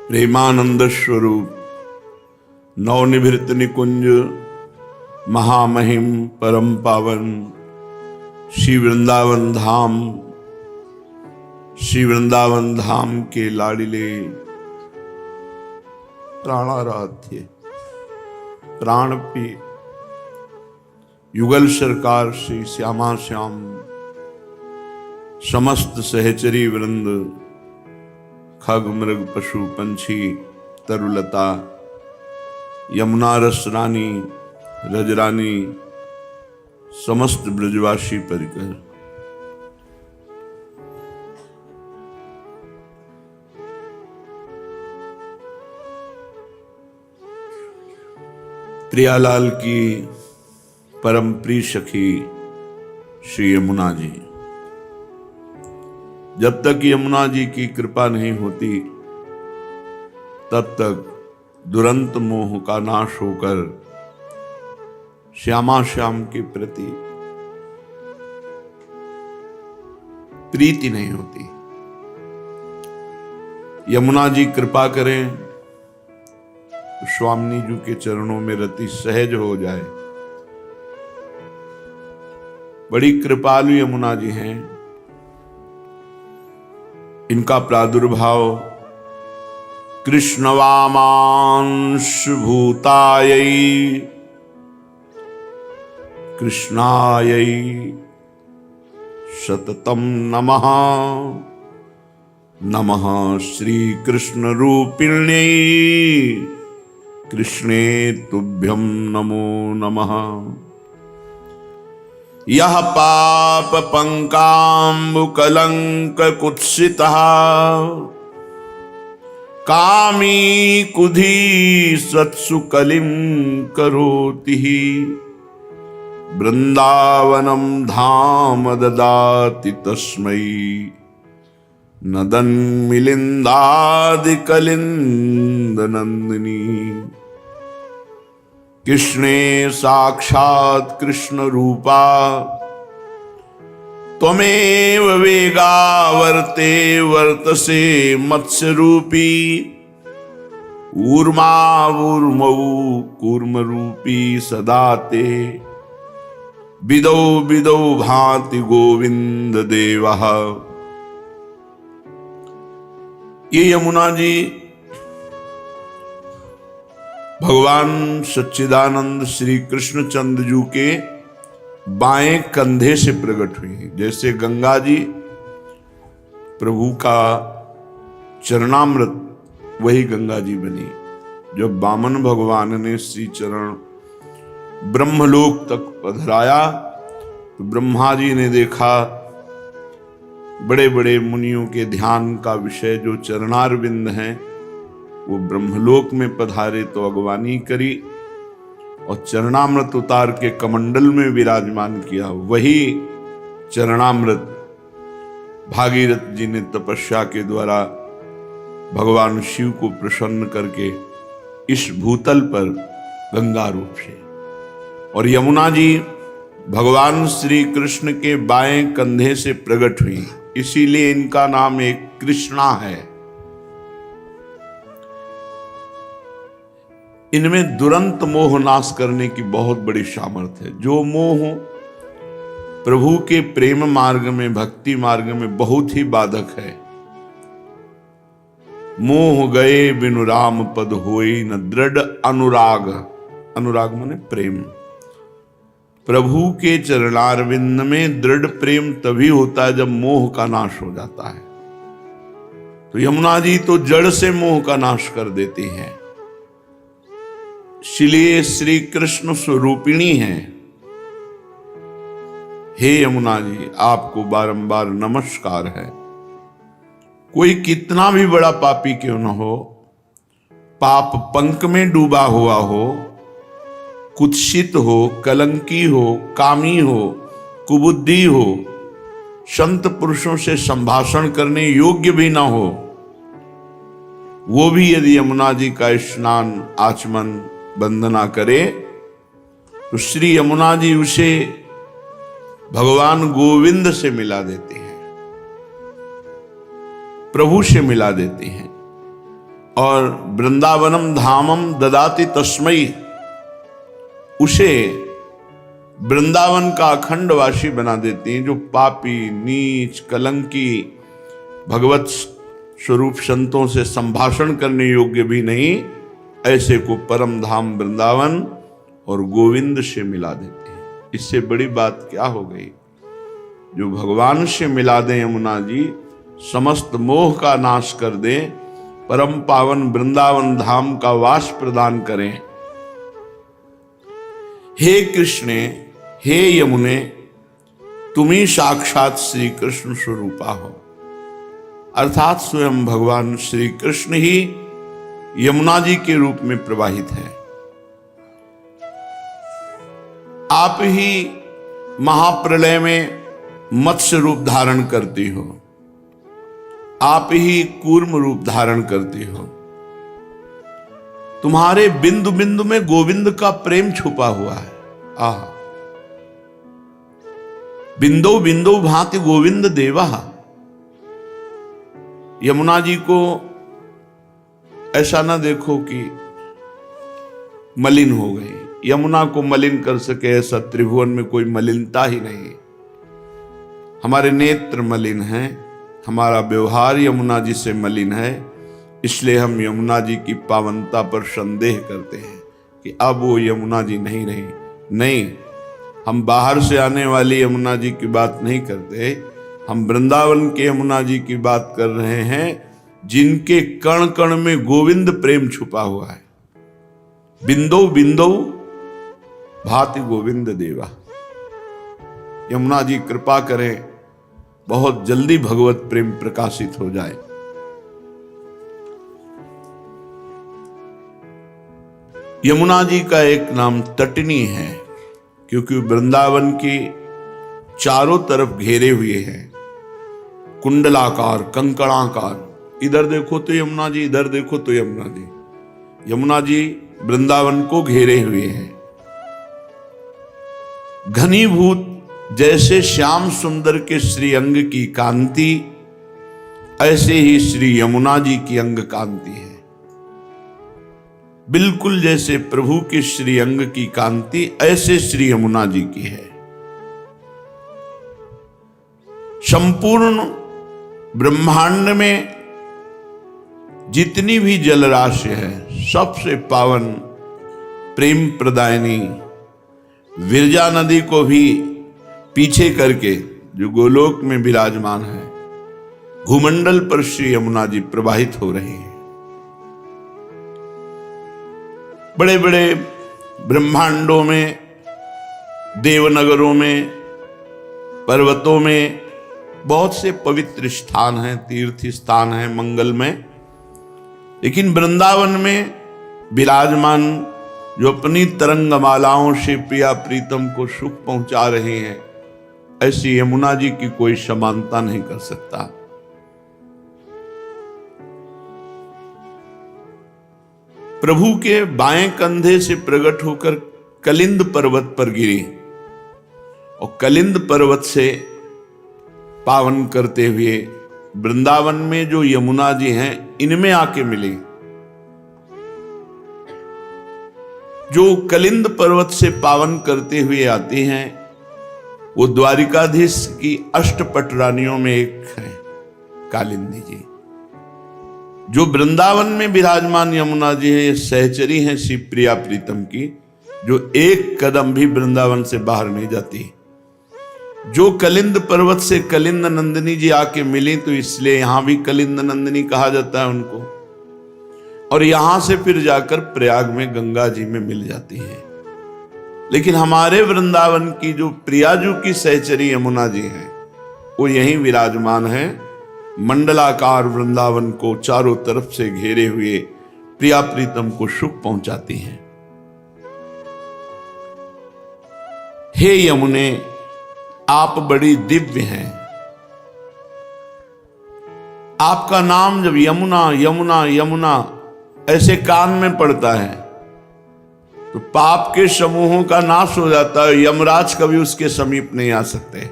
प्रेमानंद स्वरूप नवनिभृत निकुंज महामहिम परम पावन श्री वृंदावन धाम के लाडिले प्राणाराध्य प्राण प्रिय युगल सरकार श्री श्यामा श्याम समस्त सहचरी वृंद खग मृग पशु पंछी तरुलता यमुना रस रानी रजरानी समस्त ब्रजवासी परिकर प्रियालाल की परम प्रिय सखी श्री यमुना जी। जब तक यमुना जी की कृपा नहीं होती तब तक दुरंत मोह का नाश होकर श्यामा श्याम के प्रति प्रीति नहीं होती। यमुना जी कृपा करें तो स्वामी जी के चरणों में रति सहज हो जाए। बड़ी कृपालु यमुना जी हैं। इनका प्रादुर्भाव कृष्णायै सततम नमः नमः श्री कृष्ण रूपिण्यै कृष्णे तुभ्यं नमो नमः। यह पाप पंकाम्बु कलंक कुत्सितः कामी कुधी सत्सु कलिं करोति वृंदावनं धाम ददाति तस्मै नदन मिलिंदादि कलिंद नंदिनी। कृष्णे साक्षात् कृष्ण रूपा त्वमेव वेगावर्ते वर्तसे मत्स्य रूपी ऊर्मावूर्मौ कूर्म रूपी सदा ते विदौ विदौ भाति गोविंद देवः। ये यमुना जी भगवान सच्चिदानंद श्री कृष्णचंद्र जी के बाएं कंधे से प्रकट हुई। जैसे गंगा जी प्रभु का चरणामृत, वही गंगा जी बनी। जब वामन भगवान ने श्री चरण ब्रह्मलोक तक पधराया तो ब्रह्मा जी ने देखा बड़े बड़े मुनियों के ध्यान का विषय जो चरणारविंद हैं वो ब्रह्मलोक में पधारे तो अगवानी करी और चरणामृत उतार के कमंडल में विराजमान किया। वही चरणामृत भागीरथ जी ने तपस्या के द्वारा भगवान शिव को प्रसन्न करके इस भूतल पर गंगा रूप से, और यमुना जी भगवान श्री कृष्ण के बाएं कंधे से प्रकट हुई, इसीलिए इनका नाम एक कृष्णा है। इनमें दुरंत मोह नाश करने की बहुत बड़ी सामर्थ्य है। जो मोह प्रभु के प्रेम मार्ग में, भक्ति मार्ग में बहुत ही बाधक है। मोह गए बिनु राम पद होई न दृढ़ अनुराग। अनुराग माने प्रेम। प्रभु के चरणारविंद में दृढ़ प्रेम तभी होता है जब मोह का नाश हो जाता है। तो यमुना जी तो जड़ से मोह का नाश कर देती हैं, इसलिए श्री कृष्ण स्वरूपिणी हैं। हे यमुना जी, आपको बारंबार नमस्कार है। कोई कितना भी बड़ा पापी क्यों न हो, पाप पंक में डूबा हुआ हो, कुत्सित हो, कलंकी हो, कामी हो, कुबुद्धि हो, संत पुरुषों से संभाषण करने योग्य भी ना हो, वो भी यदि यमुना जी का स्नान आचमन वंदना करे तो श्री यमुना जी उसे भगवान गोविंद से मिला देते हैं, प्रभु से मिला देते हैं। और वृंदावनम धामम ददाति तस्मै, उसे वृंदावन का अखंडवासी बना देती हैं। जो पापी, नीच, कलंकी, भगवत स्वरूप संतों से संभाषण करने योग्य भी नहीं, ऐसे को परम धाम वृंदावन और गोविंद से मिला देते हैं। इससे बड़ी बात क्या हो गई? जो भगवान से मिला दें यमुना जी, समस्त मोह का नाश कर दें, परम पावन वृंदावन धाम का वास प्रदान करें। हे कृष्ण, हे यमुने, तुम ही साक्षात श्री कृष्ण स्वरूपा हो। अर्थात स्वयं भगवान श्री कृष्ण ही यमुना जी के रूप में प्रवाहित है। आप ही महाप्रलय में मत्स्य रूप धारण करती हो, आप ही कूर्म रूप धारण करती हो। तुम्हारे बिंदु बिंदु में गोविंद का प्रेम छुपा हुआ है। आह, बिंदु बिंदु भांति गोविंद देवा। यमुना जी को ऐसा ना देखो कि मलिन हो गई। यमुना को मलिन कर सके ऐसा त्रिभुवन में कोई मलिनता ही नहीं। हमारे नेत्र मलिन हैं, हमारा व्यवहार यमुना जी से मलिन है, इसलिए हम यमुना जी की पावनता पर संदेह करते हैं कि अब वो यमुना जी नहीं रही। नहीं, हम बाहर से आने वाली यमुना जी की बात नहीं करते, हम वृंदावन के यमुना जी की बात कर रहे हैं, जिनके कण कण में गोविंद प्रेम छुपा हुआ है। बिंदु बिंदु भाति गोविंद देवा। यमुना जी कृपा करें, बहुत जल्दी भगवत प्रेम प्रकाशित हो जाए। यमुना जी का एक नाम तटनी है, क्योंकि वृंदावन की चारों तरफ घेरे हुए हैं, कुंडलाकार, कंकणाकार। इधर देखो तो यमुना जी, इधर देखो तो यमुना जी। यमुना जी वृंदावन को घेरे हुए हैं। घनीभूत जैसे श्याम सुंदर के श्री अंग की कांति, ऐसे ही श्री यमुना जी की अंग कांति है। बिल्कुल जैसे प्रभु के श्री अंग की कांति, ऐसे श्री यमुना जी की है। संपूर्ण ब्रह्मांड में जितनी भी जलराशि है, सबसे पावन प्रेम प्रदायिनी विरजा नदी को भी पीछे करके जो गोलोक में विराजमान है, भूमंडल पर श्री यमुना जी प्रवाहित हो रही है। बड़े बड़े ब्रह्मांडों में, देवनगरों में, पर्वतों में बहुत से पवित्र स्थान हैं, तीर्थ स्थान हैं मंगलमय, लेकिन वृंदावन में विराजमान जो अपनी तरंगमालाओं से प्रिया प्रीतम को सुख पहुंचा रहे हैं, ऐसी यमुना जी की कोई समानता नहीं कर सकता। प्रभु के बाएं कंधे से प्रकट होकर कलिंद पर्वत पर गिरी और कलिंद पर्वत से पावन करते हुए वृंदावन में जो यमुना जी हैं, इनमें आके मिली। जो कलिंद पर्वत से पावन करते हुए आती हैं, वो द्वारिकाधीश की अष्टपट रानियों में एक है कालिंदी जी। जो वृंदावन में विराजमान यमुना जी है, ये सहचरी हैं श्री प्रिया प्रीतम की, जो एक कदम भी वृंदावन से बाहर नहीं जाती। जो कलिंद पर्वत से कलिंद नंदिनी जी आके मिली, तो इसलिए यहां भी कलिंद नंदिनी कहा जाता है उनको, और यहां से फिर जाकर प्रयाग में गंगा जी में मिल जाती है। लेकिन हमारे वृंदावन की जो प्रियाजू की सहचरी यमुना जी है, वो यहीं विराजमान है। मंडलाकार वृंदावन को चारों तरफ से घेरे हुए प्रिया प्रीतम को सुख पहुंचाती हैं। हे यमुने, आप बड़ी दिव्य हैं। आपका नाम जब यमुना यमुना यमुना ऐसे कान में पड़ता है, तो पाप के समूहों का नाश हो जाता है। यमराज कभी उसके समीप नहीं आ सकते।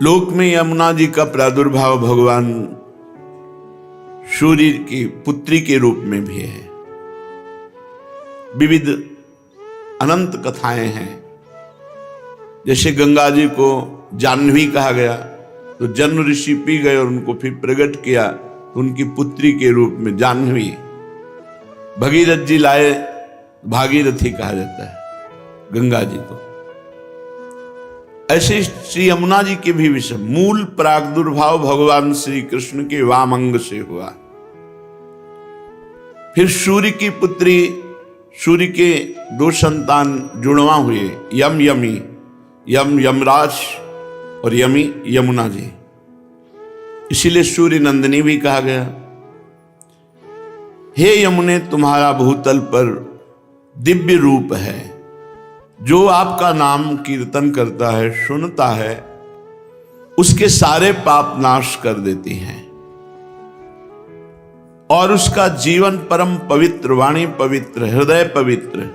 लोक में यमुना जी का प्रादुर्भाव भगवान सूर्य की पुत्री के रूप में भी है। विविध अनंत कथाएं हैं। जैसे गंगा जी को जाह्नवी कहा गया, तो जन्म ऋषि पी गए और उनको फिर प्रकट किया, तो उनकी पुत्री के रूप में जाह्नवी। भगीरथ जी लाए, भागीरथी कहा जाता है गंगा जी को। ऐसे श्री यमुना जी के भी विषय मूल प्रादुर्भाव भगवान श्री कृष्ण के वाम अंग से हुआ। फिर सूर्य की पुत्री, सूर्य के दो संतान जुड़वा हुए, यम यमी, यम यमराज और यमी यमुना जी। इसीलिए सूर्य नंदिनी भी कहा गया। हे यमुने, तुम्हारा भूतल पर दिव्य रूप है। जो आपका नाम कीर्तन करता है, सुनता है, उसके सारे पाप नाश कर देती हैं और उसका जीवन परम पवित्र, वाणी पवित्र, हृदय पवित्र।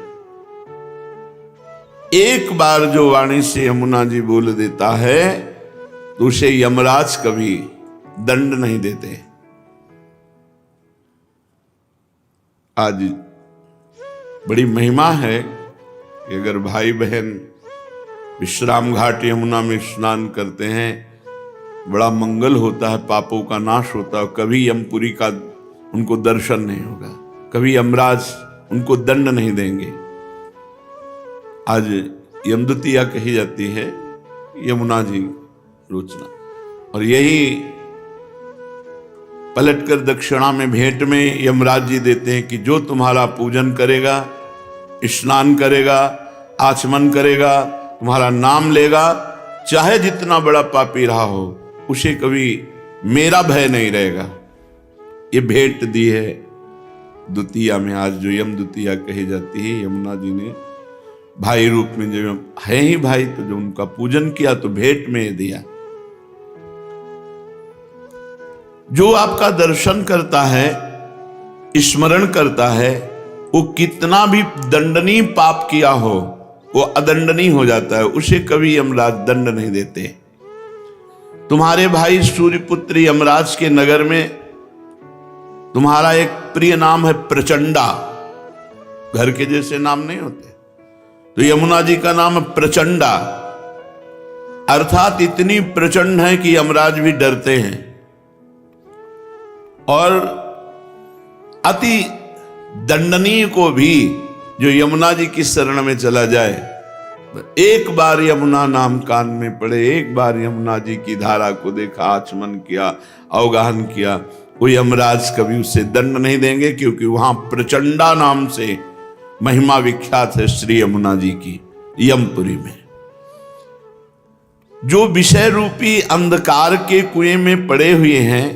एक बार जो वाणी से यमुना जी बोल देता है तो उसे यमराज कभी दंड नहीं देते। आज बड़ी महिमा है कि अगर भाई बहन विश्राम घाट यमुना में स्नान करते हैं, बड़ा मंगल होता है, पापों का नाश होता है। कभी यमपुरी का उनको दर्शन नहीं होगा, कभी यमराज उनको दंड नहीं देंगे। आज यमद्वितीया कही जाती है यमुना जी रोचना, और यही पलटकर दक्षिणा में भेंट में यमराज जी देते हैं कि जो तुम्हारा पूजन करेगा, स्नान करेगा, आचमन करेगा, तुम्हारा नाम लेगा, चाहे जितना बड़ा पापी रहा हो, उसे कभी मेरा भय नहीं रहेगा। ये भेंट दी है द्वितीया में। आज जो यम द्वितीया कही जाती है, यमुना जी ने भाई रूप में, जो है ही भाई, तो जो उनका पूजन किया तो भेंट में दिया। जो आपका दर्शन करता है, स्मरण करता है, वो कितना भी दंडनीय पाप किया हो, वो अदंडनीय हो जाता है, उसे कभी यमराज दंड नहीं देते। तुम्हारे भाई सूर्यपुत्र यमराज के नगर में तुम्हारा एक प्रिय नाम है प्रचंडा। घर के जैसे नाम नहीं होते, तो यमुना जी का नाम है प्रचंडा, अर्थात इतनी प्रचंड है कि यमराज भी डरते हैं। और अति दंडनीय को भी जो यमुना जी की शरण में चला जाए, एक बार यमुना नाम कान में पड़े, एक बार यमुना जी की धारा को देखा, आचमन किया, अवगाहन किया, वो यमराज कभी उसे दंड नहीं देंगे, क्योंकि वहां प्रचंडा नाम से महिमा विख्यात है श्री यमुना जी की यमपुरी में। जो विषय रूपी अंधकार के कुएं में पड़े हुए हैं,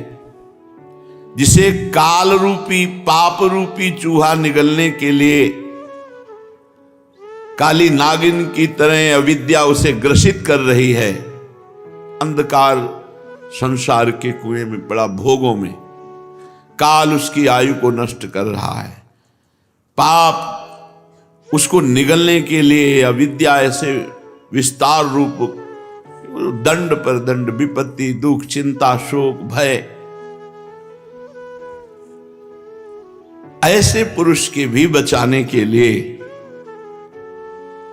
जिसे काल रूपी पाप रूपी चूहा निगलने के लिए काली नागिन की तरह अविद्या उसे ग्रसित कर रही है, अंधकार संसार के कुएं में पड़ा, भोगों में काल उसकी आयु को नष्ट कर रहा है। पाप उसको निगलने के लिए अविद्या ऐसे विस्तार रूप दंड पर दंड, विपत्ति, दुख, चिंता, शोक, भय, ऐसे पुरुष के भी बचाने के लिए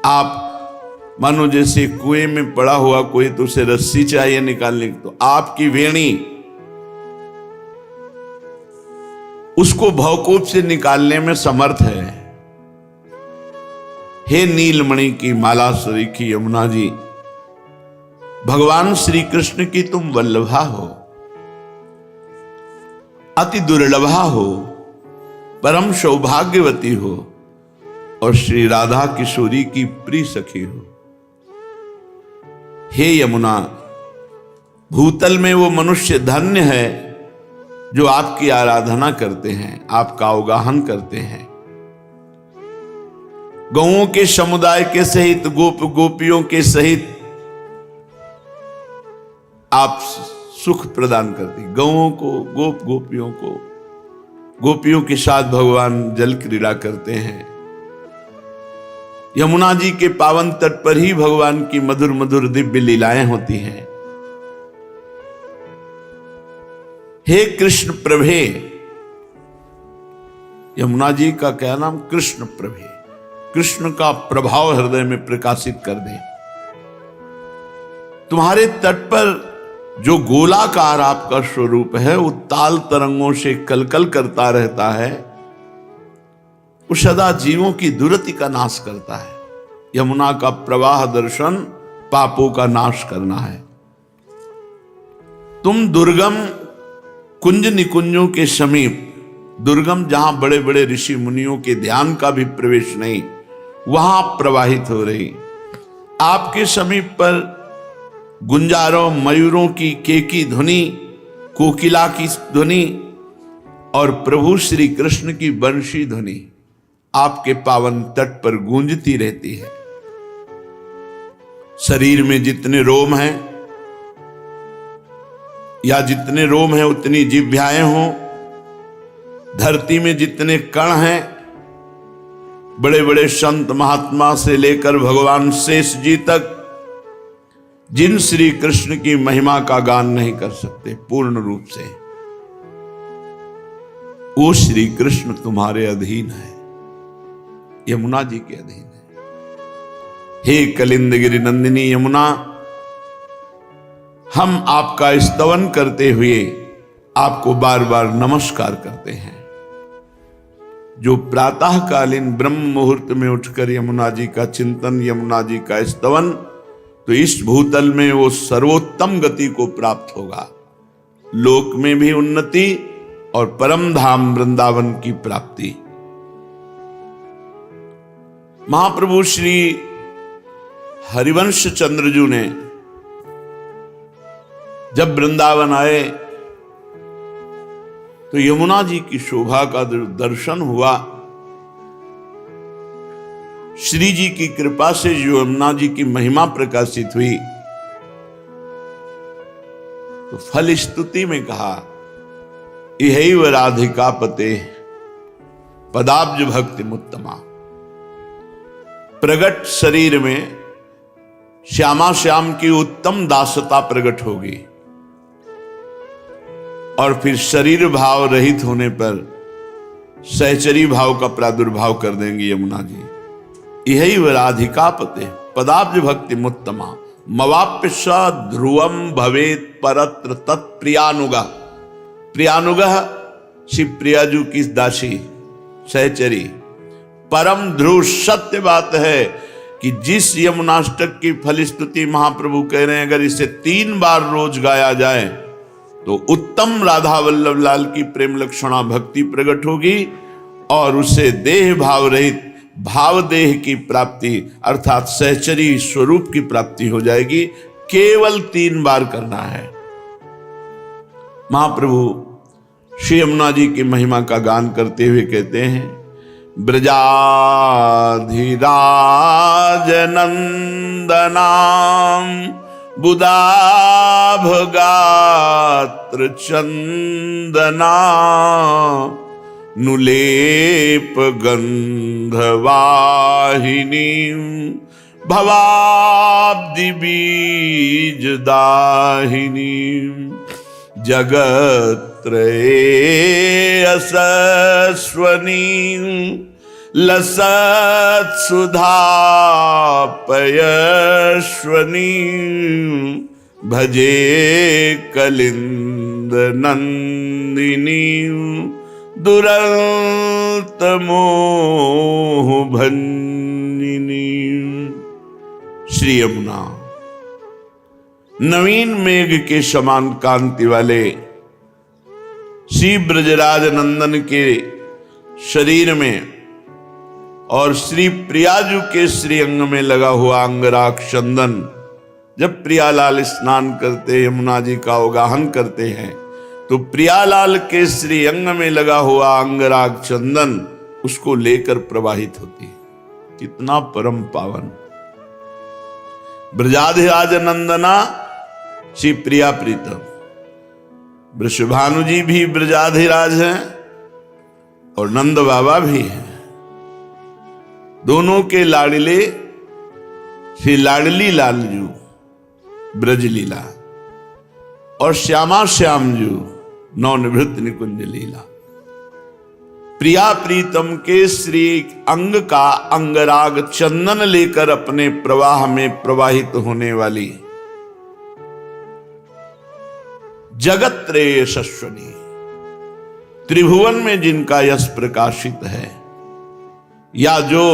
आप मानो जैसे कुएं में पड़ा हुआ कोई, तो उसे रस्सी चाहिए निकालने की, तो आपकी वेणी उसको भवकूप से निकालने में समर्थ है। हे नीलमणि की माला सरीखी यमुना जी, भगवान श्री कृष्ण की तुम वल्लभा हो, अति दुर्लभा हो, परम सौभाग्यवती हो और श्री राधा किशोरी की प्रिय सखी हो। हे यमुना, भूतल में वो मनुष्य धन्य है जो आपकी आराधना करते हैं, आपका अवगाहन करते हैं। गौओं के समुदाय के सहित, गोप गोपियों के सहित आप सुख प्रदान करती। गौओं को, गोप गोपियों को, गोपियों के साथ भगवान जल क्रीड़ा करते हैं। यमुना जी के पावन तट पर ही भगवान की मधुर मधुर दिव्य लीलाएं होती हैं। हे कृष्ण प्रभे, यमुना जी का क्या नाम? कृष्ण प्रभे। कृष्ण का प्रभाव हृदय में प्रकाशित कर दे। तुम्हारे तट पर जो गोलाकार आपका स्वरूप है, वो ताल तरंगों से कलकल करता रहता है, वो सदा जीवों की दुर्गति का नाश करता है। यमुना का प्रवाह दर्शन पापों का नाश करना है। तुम दुर्गम कुंज निकुंजों के समीप, दुर्गम जहां बड़े बड़े ऋषि मुनियों के ध्यान का भी प्रवेश नहीं, वहां प्रवाहित हो रही। आपके समीप पर गुंजारों मयूरों की केकी ध्वनि, कोकिला की ध्वनि और प्रभु श्री कृष्ण की बंशी ध्वनि आपके पावन तट पर गूंजती रहती है। शरीर में जितने रोम हैं, या जितने रोम हैं उतनी जिह्वाएं हों, धरती में जितने कण हैं, बड़े बड़े संत महात्मा से लेकर भगवान शेष जी तक, जिन श्री कृष्ण की महिमा का गान नहीं कर सकते पूर्ण रूप से, वो श्री कृष्ण तुम्हारे अधीन है, यमुना जी के अधीन है। हे कलिंदगिरि नंदिनी यमुना, हम आपका स्तवन करते हुए आपको बार बार नमस्कार करते हैं। जो प्रातःकालीन ब्रह्म मुहूर्त में उठकर यमुना जी का चिंतन, यमुना जी का स्तवन, तो इस भूतल में वो सर्वोत्तम गति को प्राप्त होगा, लोक में भी उन्नति और परम धाम वृंदावन की प्राप्ति। महाप्रभु श्री हरिवंश चंद्रजू ने जब वृंदावन आए तो यमुना जी की शोभा का दर्शन हुआ। श्री जी की कृपा से जो यमुना जी की महिमा प्रकाशित हुई, तो फल स्तुति में कहा, इहैव राधिका पते पदाब्ज भक्ति मुत्तमा। प्रगट शरीर में श्यामा श्याम की उत्तम दासता प्रकट होगी, और फिर शरीर भाव रहित होने पर सहचरी भाव का प्रादुर्भाव कर देंगी यमुना जी। यही राधिका पते पदाब्ज भक्ति मुत्तमा मवाप्य स ध्रुवम भवेत परत्र तत्प्रियानुगा। प्रियानुगा शिव प्रियाजू की दासी सहचरी। परम ध्रुव सत्य बात है कि जिस यमुनाष्टक की फलस्तुति महाप्रभु कह रहे हैं, अगर इसे 3 बार रोज गाया जाए तो उत्तम राधा वल्लभ लाल की प्रेम लक्षणा भक्ति प्रकट होगी, और उसे देह भाव रहित भाव देह की प्राप्ति अर्थात सहचरी स्वरूप की प्राप्ति हो जाएगी। केवल 3 बार करना है। महाप्रभु श्री यमुना जी की महिमा का गान करते हुए कहते हैं, ब्रजाधिराज नंदनाम बुदाभ गात्र चंदना नुलेप गंधवाहिनी भवाब्दि बीज दाहिनी जगत्त्रये असस्वनी लसत सुधा पयस्वनी भजे कलिंद नंदिनी दुरंत मोह भंजिनी। श्री यमुना नवीन मेघ के समान कांति वाले श्री ब्रजराज नंदन के शरीर में और श्री प्रियाजू के श्री अंग में लगा हुआ अंगराग चंदन, जब प्रियालाल स्नान करते यमुना जी का अवगाहन करते हैं तो प्रियालाल के श्री अंग में लगा हुआ अंगराग चंदन उसको लेकर प्रवाहित होती है। कितना परम पावन। ब्रजाधिराज नंदना श्री प्रिया प्रीतम। वृषभानु जी भी ब्रजाधिराज हैं और नंद बाबा भी हैं। दोनों के लाडले श्री लाडली लालजू ब्रजलीला और श्यामा श्यामजू नवनिवृत्त निकुंज लीला। प्रिया प्रीतम के श्री अंग का अंगराग चंदन लेकर अपने प्रवाह में प्रवाहित होने वाली जगत त्रय यशस्वनी, त्रिभुवन में जिनका यश प्रकाशित है, या जो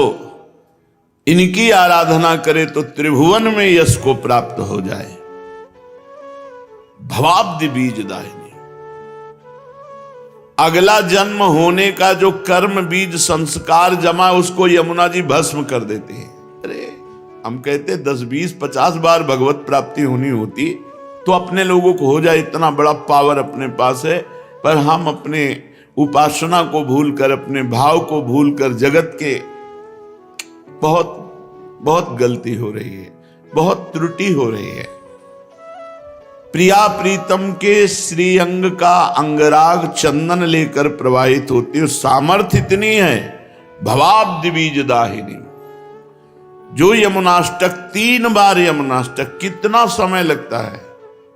इनकी आराधना करे तो त्रिभुवन में यश को प्राप्त हो जाए। भवाब्धि बीजदायिनी, अगला जन्म होने का जो कर्म बीज संस्कार जमा उसको यमुना जी भस्म कर देते हैं। अरे हम कहते 10, 20, 50 बार भगवत प्राप्ति होनी होती तो अपने लोगों को हो जाए, इतना बड़ा पावर अपने पास है, पर हम अपने उपासना को भूलकर, अपने भाव को भूलकर जगत के बहुत बहुत गलती हो रही है, बहुत त्रुटि हो रही है। प्रिया प्रीतम के श्री अंग का अंगराग चंदन लेकर प्रवाहित होती है। सामर्थ्य इतनी है, भवाब्धि बीजदाहिनी। जो यमुनाष्टक 3 बार यमुनाष्टक, कितना समय लगता है,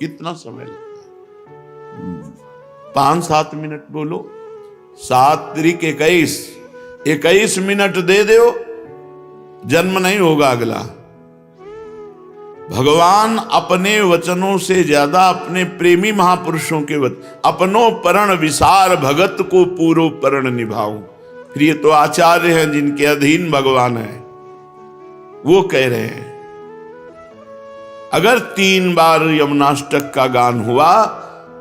कितना समय लगता है? 5-7 मिनट बोलो, 7 त्रिक 21 मिनट दे दो, जन्म नहीं होगा अगला। भगवान अपने वचनों से ज्यादा अपने प्रेमी महापुरुषों के वचन, अपनो परण विसार भगत को पूरो परण निभाऊं। फिर ये तो आचार्य हैं जिनके अधीन भगवान है, वो कह रहे हैं अगर 3 बार यमुनाष्टक का गान हुआ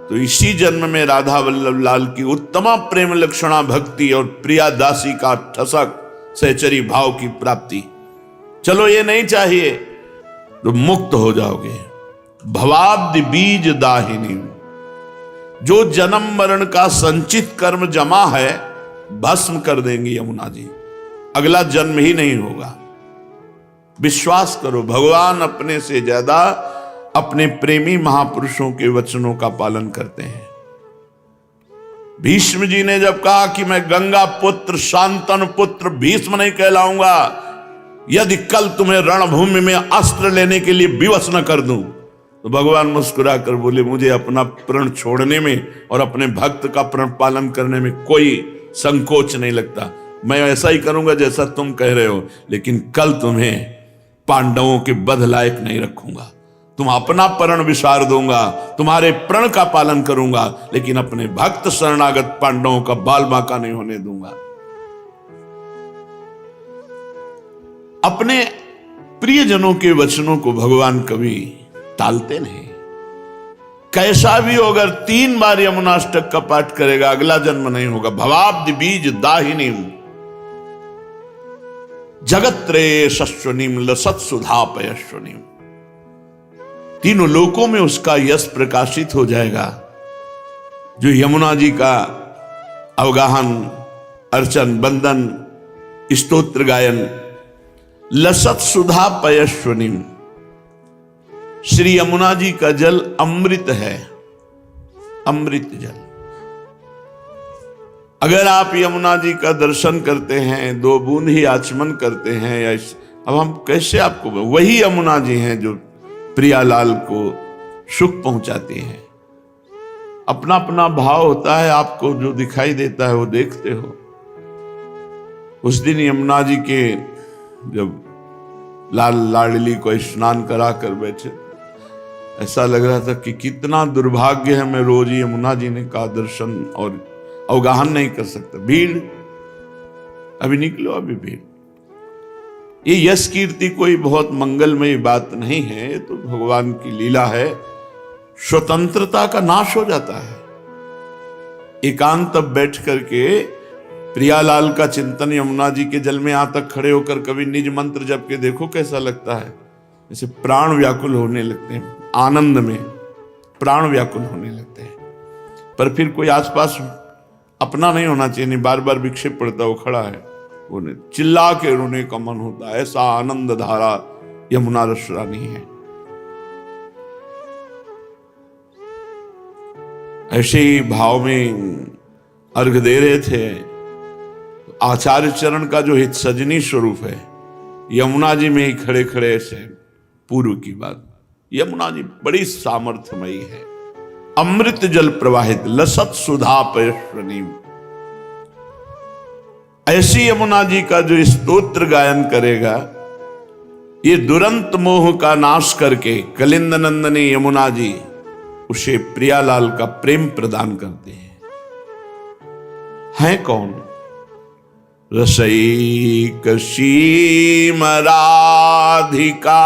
तो इसी जन्म में राधा वल्लभ लाल की उत्तम प्रेम लक्षणा भक्ति और प्रिया दासी का ठसक सहचरी भाव की प्राप्ति। चलो ये नहीं चाहिए तो मुक्त हो जाओगे। भवाब्धि बीज दाहिनी, जो जन्म मरण का संचित कर्म जमा है भस्म कर देंगी यमुना जी, अगला जन्म ही नहीं होगा। विश्वास करो, भगवान अपने से ज्यादा अपने प्रेमी महापुरुषों के वचनों का पालन करते हैं। भीष्म जी ने जब कहा कि मैं गंगा पुत्र शांतनु पुत्र भीष्म नहीं कहलाऊंगा यदि कल तुम्हें रणभूमि में अस्त्र लेने के लिए विवश न कर दूं, तो भगवान मुस्कुरा कर बोले मुझे अपना प्रण छोड़ने में और अपने भक्त का प्रण पालन करने में कोई संकोच नहीं लगता। मैं ऐसा ही करूंगा जैसा तुम कह रहे हो, लेकिन कल तुम्हें पांडवों के बध लायक नहीं रखूंगा। तुम अपना प्रण विसार दूंगा, तुम्हारे प्रण का पालन करूंगा, लेकिन अपने भक्त शरणागत पांडवों का बाल बांका नहीं होने दूंगा। अपने प्रियजनों के वचनों को भगवान कभी टालते नहीं। कैसा भी हो, अगर 3 बार यमुनाष्टक का पाठ करेगा अगला जन्म नहीं होगा। भवाब्धि बीज दाहिनी जगत त्रय शस्वनीम लसत सुधा पयस्वनीम, तीनों लोकों में उसका यश प्रकाशित हो जाएगा। जो यमुना जी का अवगाहन, अर्चन, बंदन, स्तोत्र गायन, लसत सुधा पयस्वनीम, श्री यमुना जी का जल अमृत है, अमृत जल। अगर आप यमुना जी का दर्शन करते हैं, 2 बूंद ही आचमन करते हैं, या अब हम कैसे आपको, वही यमुना जी हैं जो प्रियालाल को सुख पहुंचाती हैं। अपना अपना भाव होता है, आपको जो दिखाई देता है वो देखते हो। उस दिन यमुना जी के जब लाल लाडली को स्नान करा कर बैठे, ऐसा लग रहा था कि कितना दुर्भाग्य है, मैं रोज यमुना जी ने का दर्शन और अवगाहन नहीं कर सकता। भीड़, अभी निकलो, अभी भीड़। ये यश कीर्ति कोई बहुत मंगलमय बात नहीं है, ये तो भगवान की लीला है। स्वतंत्रता का नाश हो जाता है। एकांत तब बैठ करके प्रियालाल का चिंतन यमुना जी के जल में यहां तक खड़े होकर कभी निज मंत्र जप के देखो, कैसा लगता है। जैसे प्राण व्याकुल होने लगते हैं, आनंद में प्राण व्याकुल होने लगते हैं। पर फिर कोई आसपास अपना नहीं होना चाहिए, नहीं बार बार विक्षेप पड़ता, वो खड़ा है, वो चिल्ला के रोने का मन होता है। ऐसा आनंद धारा यमुना रस रानी है। ऐसे ही भाव में अर्घ दे रहे थे। आचार्य चरण का जो हित सजनी स्वरूप है, यमुना जी में ही खड़े खड़े ऐसे पूर्व की बात। यमुना जी बड़ी सामर्थ्यमयी है। अमृत जल प्रवाहित लसत सुधा पयस्वनी। ऐसी यमुना जी का जो स्तोत्र गायन करेगा, ये दुरंत मोह का नाश करके कलिंद नंदनी यमुना जी उसे प्रियालाल का प्रेम प्रदान करते हैं कौन? रसैक सीम राधिका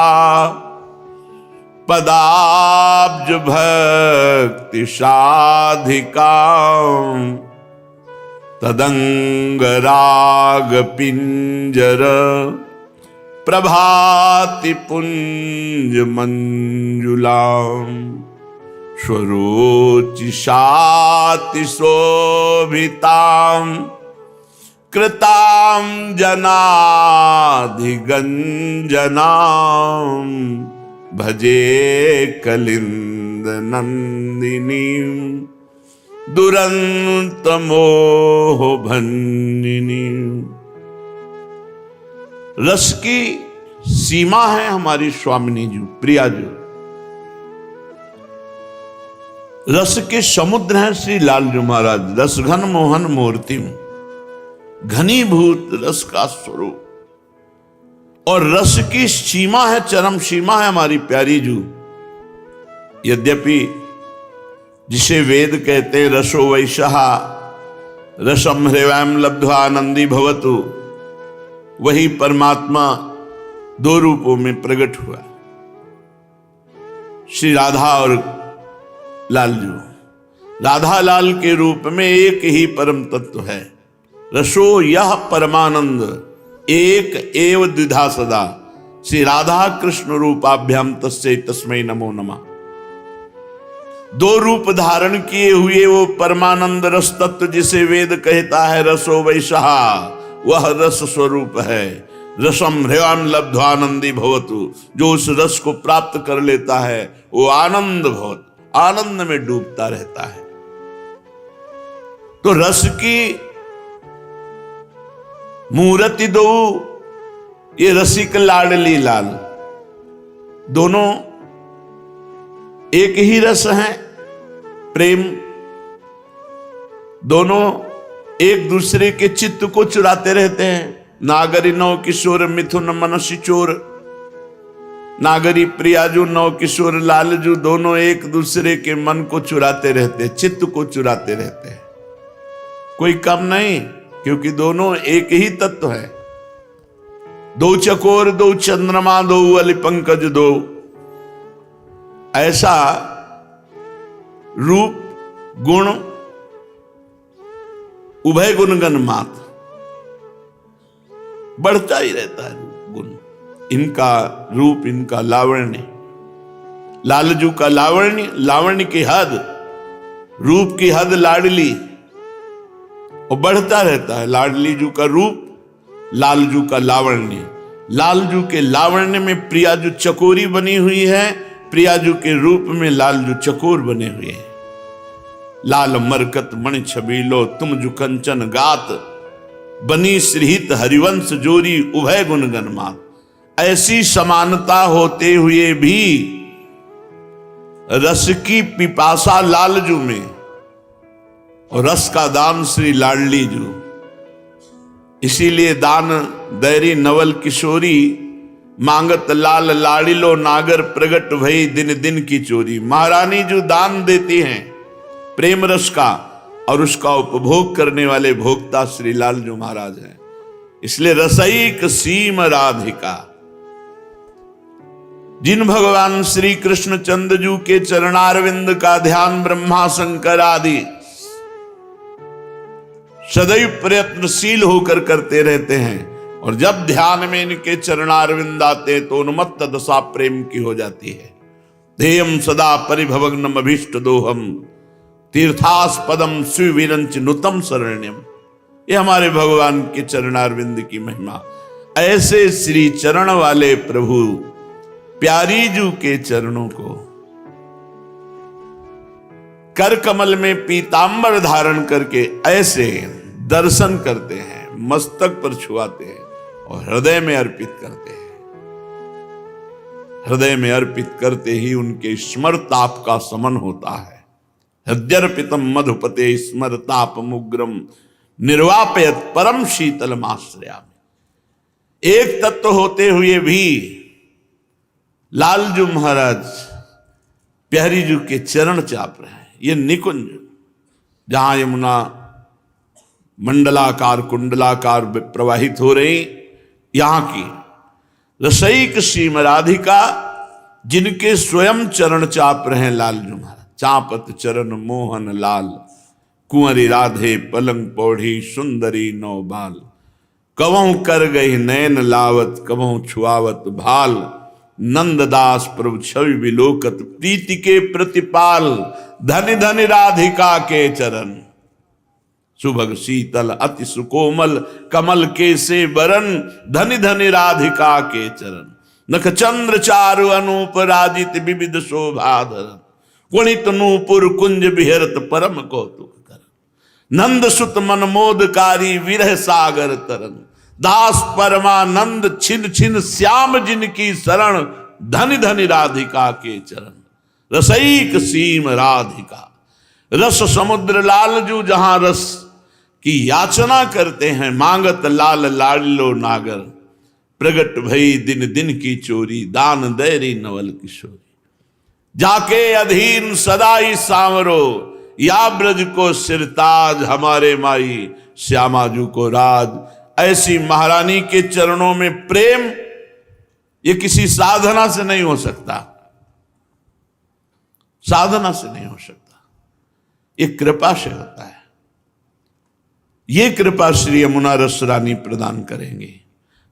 पदाब्ज भक्ति साधिका तदंग राग पिंजर प्रभाति पुंज मंजुलाम स्वरोचिषाति शोभिताम कृताम जनाधिगंजनाम भजे कलिंद नंदिनी दुरंत मोह भंजिनी। रस की सीमा है हमारी स्वामिनी जी, प्रिया जी। रस के समुद्र हैं श्री लालजू महाराज। रस घन मोहन मूर्तिम, घनीभूत रस का स्वरूप। और रस की सीमा है, चरम सीमा है हमारी प्यारी जू। यद्यपि जिसे वेद कहते रसो वैशः रसम हृवयम लब्ध्वा आनंदी भवतु, वही परमात्मा दो रूपों में प्रकट हुआ, श्री राधा और लालजू। राधा लाल के रूप में एक ही परम तत्व है। रसो यह परमानंद एक एव द्विधा सदा। श्री राधा कृष्ण रूपाभ्याम तस्यै तस्मै नमो नमः। दो रूप धारण किए हुए वो परमानंद रस तत्व जिसे वेद कहता है रसो वैशः, वह रस स्वरूप है। रसम हृवयम लब्ध्वानंदी भवतु, जो उस रस को प्राप्त कर लेता है वो आनंद भवत, आनंद में डूबता रहता है। तो रस की मूर्ति दो, ये रसिक लाडली लाल, दोनों एक ही रस है, प्रेम। दोनों एक दूसरे के चित्त को चुराते रहते हैं। नागरी नौ किशोर मिथुन मनसी चोर। नागरी प्रियाजू नौ किशोर लालजू, दोनों एक दूसरे के मन को चुराते रहते, चित्त को चुराते रहते हैं। कोई कम नहीं, क्योंकि दोनों एक ही तत्व है। दो चकोर दो चंद्रमा दो अली पंकज दो, ऐसा रूप गुण उभय गुणगण मात बढ़ता ही रहता है गुण। इनका रूप, इनका लावण्य, लालजू का लावण्य, लावण्य की हद, रूप की हद लाडली, और बढ़ता रहता है। लाडली जू का रूप, लालजू का लावण्य। लालजू के लावण्य में प्रियाजू चकोरी बनी हुई है, प्रियाजू के रूप में लालजू चकोर बने हुए हैं। लाल मरकत मणि छबीलो तुम जु कंचन गात, बनी श्रीहित हरिवंश जोरी उभय गुणगण मात। ऐसी समानता होते हुए भी रस की पिपासा लालजू में, और रस का दान श्री लाडली जू। इसीलिए दान दैरी नवल किशोरी, मांगत लाल लाडिलो नागर प्रगट भई दिन दिन की चोरी। महारानी जो दान देती हैं प्रेम रस का, और उसका उपभोग करने वाले भोक्ता श्री लालजू महाराज हैं। इसलिए रसैक सीम राधिका। जिन भगवान श्री कृष्ण चंद्रजू के चरणारविंद का ध्यान ब्रह्मा शंकर आदि सदैव प्रयत्नशील होकर करते रहते हैं, और जब ध्यान में इनके चरणारविंद आते तो उन्मत्त दशा प्रेम की हो जाती है। ध्येयम सदा परिभवग्नम अभीष्ट दोहम तीर्थास्पदम सुविरंच नुतम शरण्यम। ये हमारे भगवान के चरणारविंद की महिमा। ऐसे श्री चरण वाले प्रभु प्यारी जू के चरणों को कर कमल में पीतांबर धारण करके ऐसे दर्शन करते हैं, मस्तक पर छुआते हैं और हृदय में अर्पित करते हैं। हृदय में अर्पित करते ही उनके स्मरताप का समन होता है। हृद्यर्पितम मधुपते स्मरतापमुग्रम निर्वापयत परम शीतलमाश्रयामि। एक तत्व होते हुए भी लालजू महाराज प्यारी जी के चरण चाप रहे हैं। ये निकुंज जहां यमुना मंडलाकार कुंडलाकार प्रवाहित हो रही, यहां की रसईक सीम राधिका जिनके स्वयं चरण चाप रहे हैं लालजू महाराज। चापत चरण मोहन लाल, कुंवरी राधे पलंग पौढ़ी सुंदरी नौ बाल। कवों कर गई नैन लावत, कवों छुआवत भाल। नंददास प्रभु छवि विलोकत, प्रीति के प्रतिपाल। धनि धनि राधिका के चरण, सुभग शीतल अति सुकोमल। कमल के से बरन, धनि धनि राधिका के चरण। नख चंद्र चारु अनूप, राजित विविध शोभाधरन। गुणित नूपुर कुंज विहरत, परम कौतुक करन। नंद सुत मन मोदकारी, विरह सागर तरन। दास परमानंद छिन छिन, श्याम जिनकी शरण। धनि धनि राधिका के चरण। रसईक सीम राधिका, रस समुद्र लालजू जहां रस की याचना करते हैं। मांगत लाल लाडलो नागर, प्रगट भई दिन दिन की चोरी। दान दैरी नवल किशोरी, जाके अधीन सदाई सांवरो। या ब्रज को सिरताज, हमारे माई श्यामाजू को राज। ऐसी महारानी के चरणों में प्रेम, ये किसी साधना से नहीं हो सकता, साधना से नहीं हो सकता, ये कृपा से होता है। ये कृपा श्री यमुना रस रानी प्रदान करेंगे।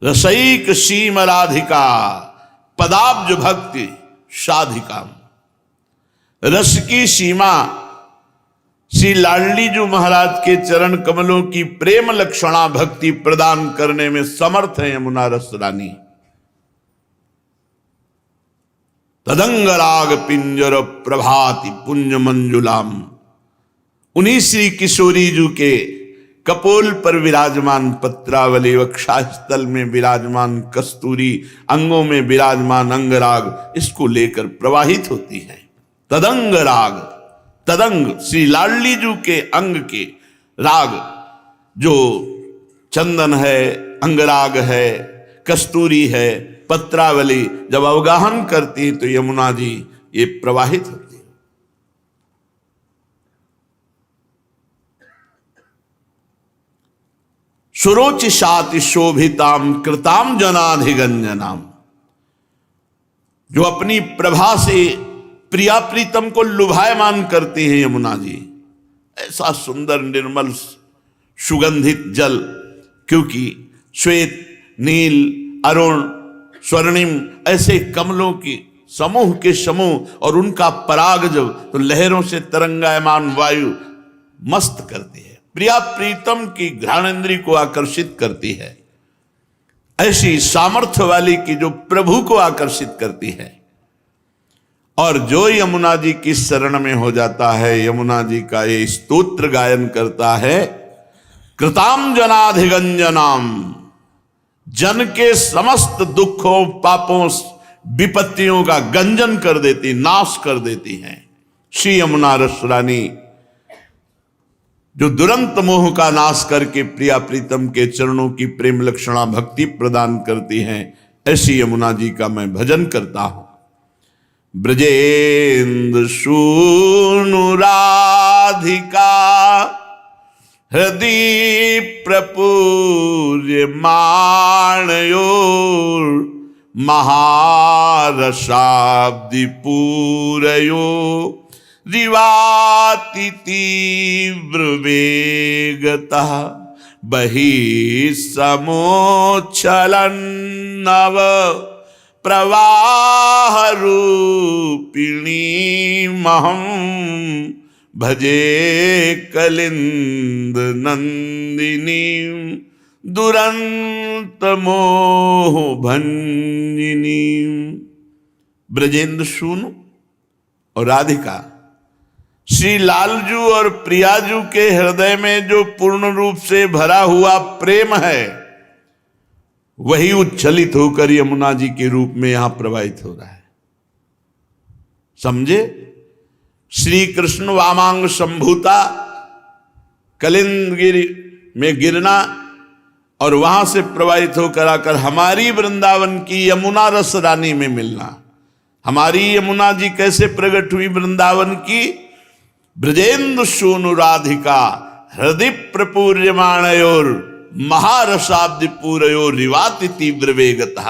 रसईक सीम राधिका, पदाब्ज भक्ति साधिका। रस की सीमा श्री लाडलीजू महाराज के चरण कमलों की प्रेम लक्षणा भक्ति प्रदान करने में समर्थ है यमुना रस रानी। तदंगराग पिंजर प्रभाति पुंज मंजुलाम। उन्हीं श्री किशोरी जी के कपोल पर विराजमान पत्रावली, वक्षस्थल में विराजमान कस्तूरी, अंगों में विराजमान अंगराग, इसको लेकर प्रवाहित होती है। तदंग राग, तदंग श्री लाडलीजू के अंग के राग, जो चंदन है, अंगराग है, कस्तूरी है, पत्रावली, जब अवगाहन करती है तो यमुना जी ये प्रवाहित होती है। सुरोचिषाति शोभिताम कृताम जनाधिगंजनाम। जो अपनी प्रभा से प्रिया प्रीतम को लुभायमान करती है यमुना जी। ऐसा सुंदर निर्मल सुगंधित जल, क्योंकि श्वेत नील अरुण स्वर्णिम ऐसे कमलों की समूह के समूह, और उनका पराग जब तो लहरों से तरंगायमान वायु मस्त करती है, प्रिया प्रीतम की घ्राणेंद्री को आकर्षित करती है। ऐसी सामर्थ्य वाली की जो प्रभु को आकर्षित करती है। और जो यमुना जी की शरण में हो जाता है, यमुना जी का ये स्तोत्र गायन करता है, कृताम जनाधिगंजनाम, जन के समस्त दुखों पापों विपत्तियों का गंजन कर देती, नाश कर देती हैं श्री यमुना रस रानी, जो दुरंत मोह का नाश करके प्रिया प्रीतम के चरणों की प्रेम लक्षणा भक्ति प्रदान करती हैं। ऐसी यमुना जी का मैं भजन करता हूं। ब्रजेंद्र सूनु राधिका, हृदय प्रपूर्य माणयोर, महारसाब्दि पूरयो, रिवाति तीव्र वेगता, बहि समोच्छलन नव प्रवाह रूपिणी महम, भजे कलिंद नंदिनी, दुरंत मोह भंजिनी। ब्रजेंद्र सूनु और राधिका, श्री लालजू और प्रियाजू के हृदय में जो पूर्ण रूप से भरा हुआ प्रेम है, वही उच्छलित होकर यमुना जी के रूप में यहां प्रवाहित हो रहा है। समझे? श्री कृष्ण वामांग संभूता कलिंदगिरी में गिरना और वहां से प्रवाहित होकर आकर हमारी वृंदावन की यमुना रस रानी में मिलना। हमारी यमुना जी कैसे प्रकट हुई वृंदावन की? ब्रजेंदु सूनु राधिका हृदय प्रपूर्यमाणयोर महारसाब्द पूरयो रिवाति तीव्र वेगता।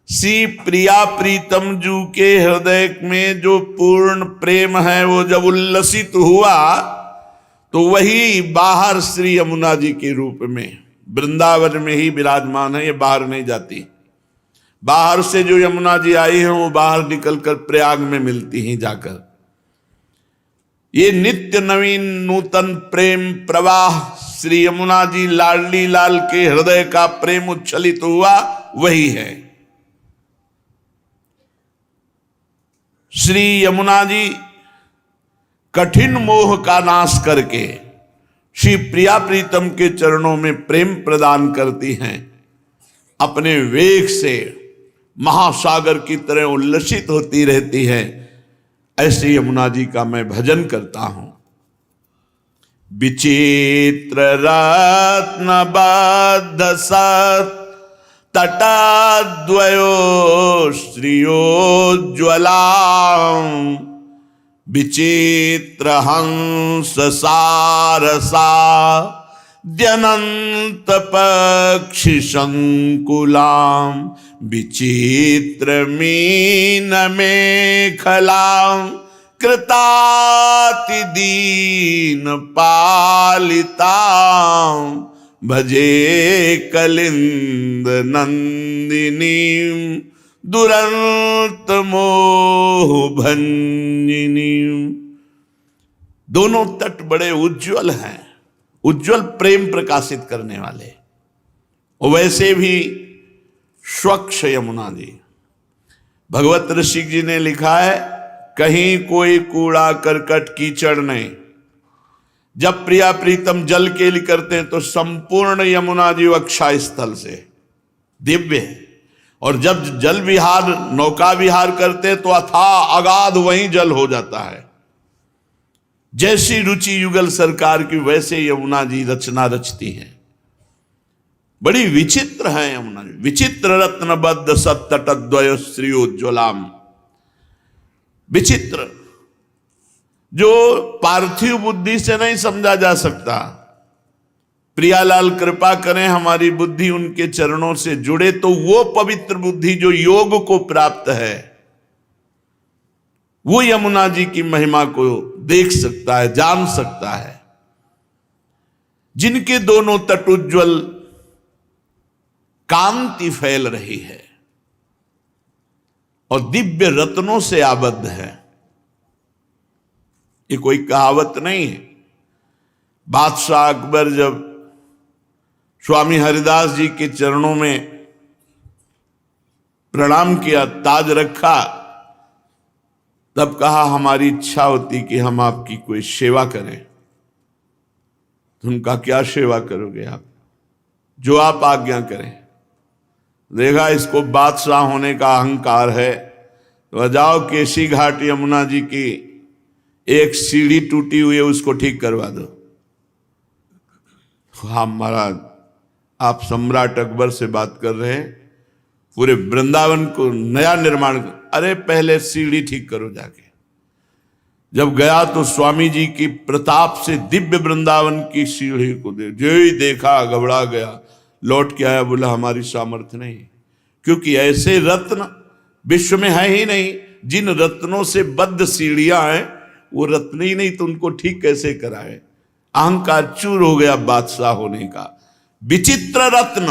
श्री प्रिया प्रीतम जू के हृदय में जो पूर्ण प्रेम है वो जब उल्लसित हुआ तो वही बाहर श्री यमुना जी के रूप में वृंदावन में ही विराजमान है, ये बाहर नहीं जाती। बाहर से जो यमुना जी आई है वो बाहर निकलकर प्रयाग में मिलती हैं जाकर। ये नित्य नवीन नूतन प्रेम प्रवाह श्री यमुना जी लाडली लाल के हृदय का प्रेम उच्छलित हुआ वही है। श्री यमुना जी कठिन मोह का नाश करके श्री प्रिया प्रीतम के चरणों में प्रेम प्रदान करती हैं। अपने वेग से महासागर की तरह उल्लसित होती रहती है। ऐसे यमुना जी का मैं भजन करता हूं। विचित्र रत्न बद्ध सत तटाद्वयो श्रियोज्ज्वला विचित्र हंस सारसा द्यनंत पक्षी संकुलाम विचित्र मीन मेखलाम कृताति दीन पालिताम भजे कलिंद नंदिनी दुरंत मोह भंजिनी। दोनों तट बड़े उज्जवल हैं, उज्जवल प्रेम प्रकाशित करने वाले। और वैसे भी स्वच्छ यमुना जी। भगवत ऋषि जी ने लिखा है कहीं कोई कूड़ा करकट कीचड़ नहीं। जब प्रिया प्रीतम जल के लिए करते हैं तो संपूर्ण यमुना जी अक्षय स्थल से दिव्य है। और जब जल विहार नौका विहार करते हैं तो अथाह अगाध वहीं जल हो जाता है। जैसी रुचि युगल सरकार की वैसे यमुना जी रचना रचती हैं। बड़ी विचित्र है यमुना जी। विचित्र रत्नबद्ध सत्तटद्वय श्रियोज्ज्वलाम। विचित्र जो पार्थिव बुद्धि से नहीं समझा जा सकता। प्रियालाल कृपा करें हमारी बुद्धि उनके चरणों से जुड़े तो वो पवित्र बुद्धि जो योग को प्राप्त है वो यमुना जी की महिमा को देख सकता है, जान सकता है। जिनके दोनों तट उज्ज्वल कांति फैल रही है और दिव्य रत्नों से आबद्ध है। ये कोई कहावत नहीं है। बादशाह अकबर जब स्वामी हरिदास जी के चरणों में प्रणाम किया, ताज रखा, तब कहा हमारी इच्छा होती कि हम आपकी कोई सेवा करें। तो उनका क्या सेवा करोगे आप? जो आप आज्ञा करें। देखा इसको बादशाह होने का अहंकार है। तो जाओ केसी घाट यमुना जी की एक सीढ़ी टूटी हुई है उसको ठीक करवा दो। हाँ महाराज आप सम्राट अकबर से बात कर रहे हैं, पूरे वृंदावन को नया निर्माण। अरे पहले सीढ़ी ठीक करो जाके। जब गया तो स्वामी जी की प्रताप से दिव्य वृंदावन की सीढ़ी को जो ही देखा घबरा गया, लौट के आया, बोला हमारी सामर्थ्य नहीं। क्योंकि ऐसे रत्न विश्व में है ही नहीं। जिन रत्नों से बद्ध सीढ़ियां हैं वो रत्न ही नहीं तो उनको ठीक कैसे कराए। अहंकार चूर हो गया बादशाह होने का। विचित्र रत्न,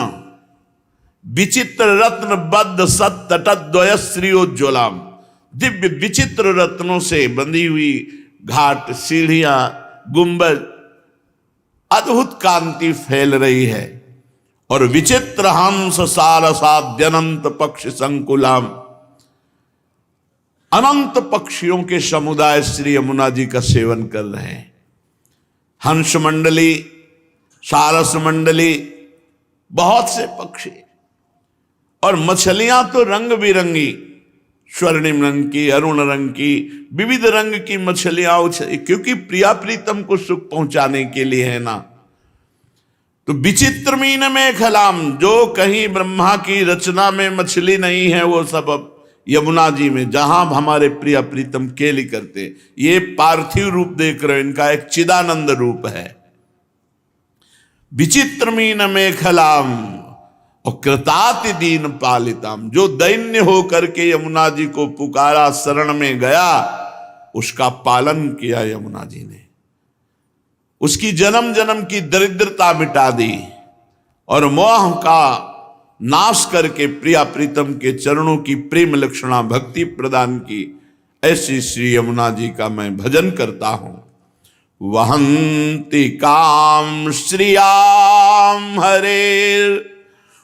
विचित्र रत्न बद्ध सत्तटद्वय श्रियोज्ज्वलाम। दिव्य विचित्र रत्नों से बंधी हुई घाट, सीढ़ियां, गुंबद, अद्भुत कांति फैल रही है। और विचित्र हंस सारसाद्यनंत पक्ष संकुलाम। अनंत पक्षियों के समुदाय श्री यमुना जी का सेवन कर रहे हैं। हंस मंडली, सारस मंडली, बहुत से पक्षी और मछलियां तो रंग बिरंगी स्वर्णिम रंग की, अरुण रंग की, विविध रंग की मछलियां क्योंकि प्रिया प्रीतम को सुख पहुंचाने के लिए है ना। तो विचित्र मीन में खलाम, जो कहीं ब्रह्मा की रचना में मछली नहीं है वो सब अब यमुना जी में, जहां हमारे प्रिया प्रीतम केली करते। ये पार्थिव रूप देख रहे हो, इनका एक चिदानंद रूप है। विचित्र मीन में खलाम और कृताति दीन पालिताम, जो दैन्य होकर के यमुना जी को पुकारा, शरण में गया, उसका पालन किया यमुना जी ने, उसकी जन्म जन्म की दरिद्रता मिटा दी और मोह का नाश करके प्रिया प्रीतम के चरणों की प्रेम लक्षणा भक्ति प्रदान की। ऐसी श्री यमुना जी का मैं भजन करता हूं। वहंति काम श्रियाम हरेर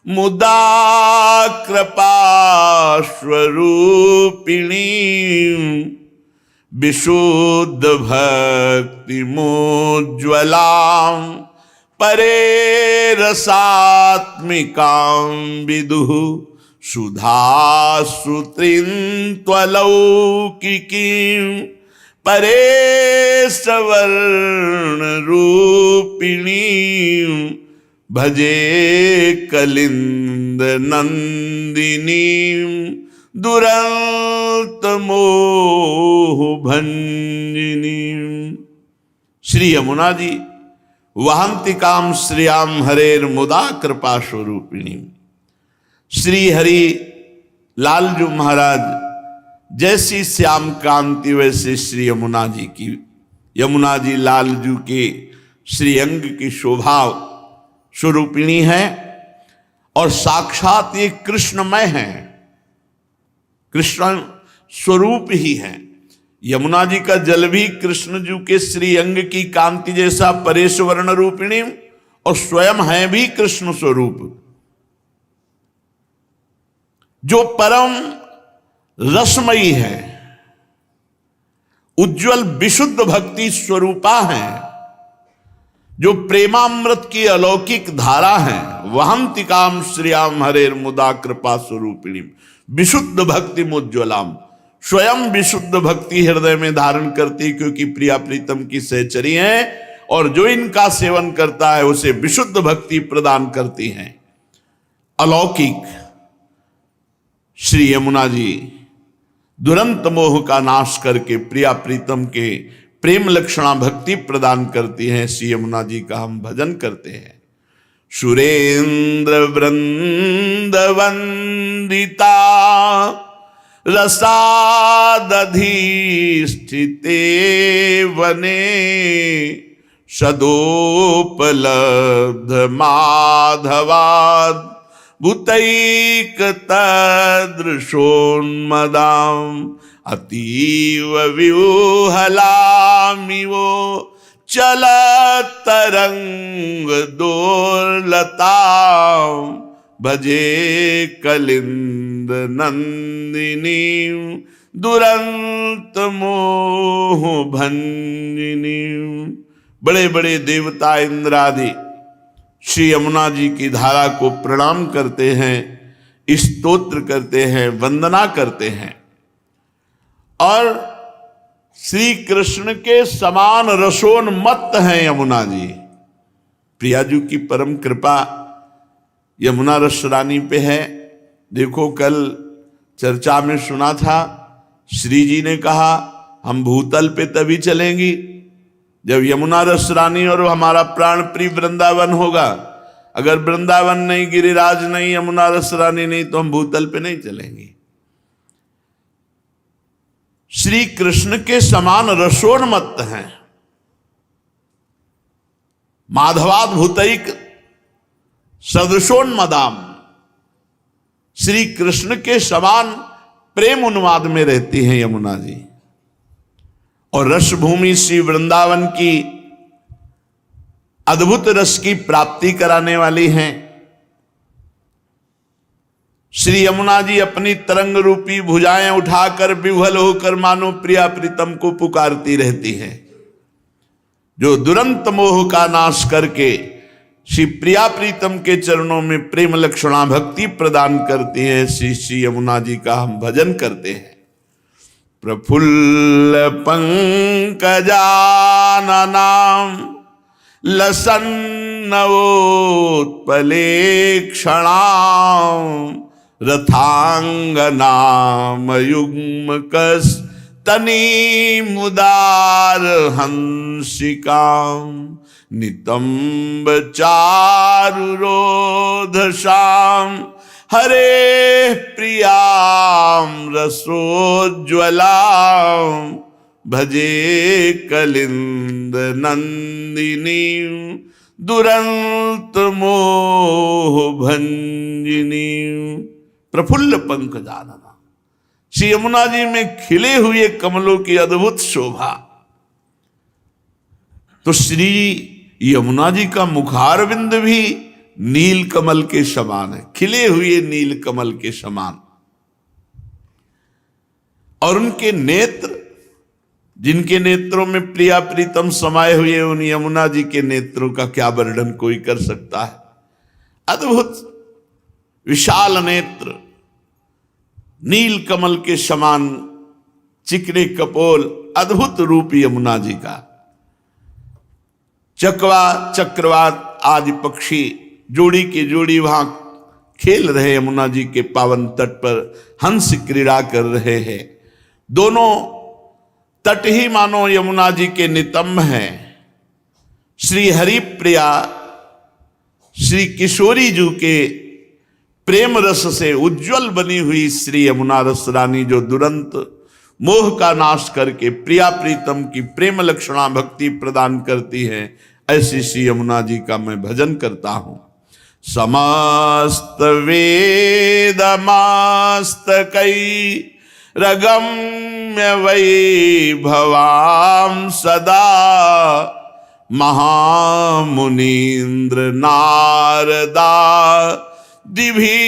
मुदा कृपा स्वरूपिणी, विशुद्ध भक्ति मोज्ज्वलाम परे रसात्मिकां विदुः, सुधा सुत्रिन्त्वलौकिकीं परे सवर्ण रूपिणीं, भजे कलिंद नंदिनीं दुरंत मोह भंजिनीं। श्री यमुना जी वहंति काम श्रियाम हरेर मुदा कृपा स्वरूपिणी। श्री हरि लालजू महाराज जैसी श्याम कांति वैसे श्री यमुना जी की, यमुना जी लालजू के श्री अंग की शोभा स्वरूपिणी है और साक्षात ये कृष्णमय है, कृष्ण स्वरूप ही है। यमुना जी का जल भी कृष्ण जी के श्री अंग की कांति जैसा परेशवर्ण रूपिणी और स्वयं है भी कृष्ण स्वरूप, जो परम रसमयी है, उज्जवल विशुद्ध भक्ति स्वरूपा है, जो प्रेमामृत की अलौकिक धारा है। वहंति काम श्रियाम हरेर मुदा कृपा स्वरूपिणी, विशुद्ध भक्ति मुज्ज्वलाम, स्वयं विशुद्ध भक्ति हृदय में धारण करती, क्योंकि प्रिया प्रीतम की सहचरी हैं और जो इनका सेवन करता है उसे विशुद्ध भक्ति प्रदान करती हैं। अलौकिक श्री यमुना जी दुरंत मोह का नाश करके प्रिया प्रीतम के प्रेम लक्षणा भक्ति प्रदान करती हैं। श्री यमुना जी का हम भजन करते हैं। सुरेंद्र वृंद वंदिता रसादधिष्ठिते वने, सदोपलब्ध माधवाद भूतैक तदृशोन्मदां, अतीव व्यूहलामिवो चलतरंग दोलतां, भजे कलिंद नंदिनी दुरंत मोह भंजिनी। बड़े बड़े देवता इंद्रादि श्री यमुना जी की धारा को प्रणाम करते हैं, स्तोत्र करते हैं, वंदना करते हैं और श्री कृष्ण के समान रसोन्मत्त हैं यमुना जी। प्रिया जी की परम कृपा यमुना रस रानी पे है। देखो कल चर्चा में सुना था, श्री जी ने कहा हम भूतल पे तभी चलेंगी जब यमुना रस रानी और हमारा प्राण प्रिय वृंदावन होगा। अगर वृंदावन नहीं, गिरिराज नहीं, यमुना रस रानी नहीं तो हम भूतल पे नहीं चलेंगे। श्री कृष्ण के समान रसोन्मत्त हैं। माधवाद भूतैक सदृशोन्मदाम, श्री कृष्ण के समान प्रेम उन्माद में रहती हैं यमुना जी। और रस भूमि श्री वृंदावन की अद्भुत रस की प्राप्ति कराने वाली हैं। श्री यमुना जी अपनी तरंग रूपी भुजाएं उठाकर विह्वल होकर मानो प्रिया प्रीतम को पुकारती रहती हैं, जो दुरंत मोह का नाश करके श्री प्रिया प्रीतम के चरणों में प्रेम लक्षणा भक्ति प्रदान करती हैं। श्री श्री यमुना जी का हम भजन करते हैं। प्रफुल्ल पंकजाननां लसन्नवोत्पलेक्षणां रथांगनामयुग्मकस्तनीमुदारहंसिकां नितंब चारुरोधसां हरे प्रियां रसोज्ज्वलां भजे कलिंद नंदिनी दुरंत मोह भंजिनी। प्रफुल्ल पंकजानना, श्री यमुना जी में खिले हुए कमलों की अद्भुत शोभा। तो श्री यमुना जी का मुखारविंद भी नील कमल के समान है, खिले हुए नील कमल के समान। और उनके नेत्र, जिनके नेत्रों में प्रिया प्रीतम समाये हुए, उन यमुना जी के नेत्रों का क्या वर्णन कोई कर सकता है। अद्भुत विशाल नेत्र, नील कमल के समान चिकने कपोल, अद्भुत रूप यमुना जी का। चकवा चक्रवात आदि पक्षी जोड़ी के जोड़ी वहां खेल रहे, यमुना जी के पावन तट पर हंस क्रीड़ा कर रहे हैं। दोनों तट ही मानो यमुना जी के नितंब हैं। श्री हरिप्रिया श्री किशोरी जी के प्रेम रस से उज्जवल बनी हुई श्री यमुना रस रानी, जो दुरंत मोह का नाश करके प्रिया प्रीतम की प्रेम लक्षणा भक्ति प्रदान करती है, ऐसी श्री यमुना जी का मैं भजन करता हूं। समस्त वेद मस्तकै रगम्य वैभवां सदा महामुनीन्द्र नारदा दिभि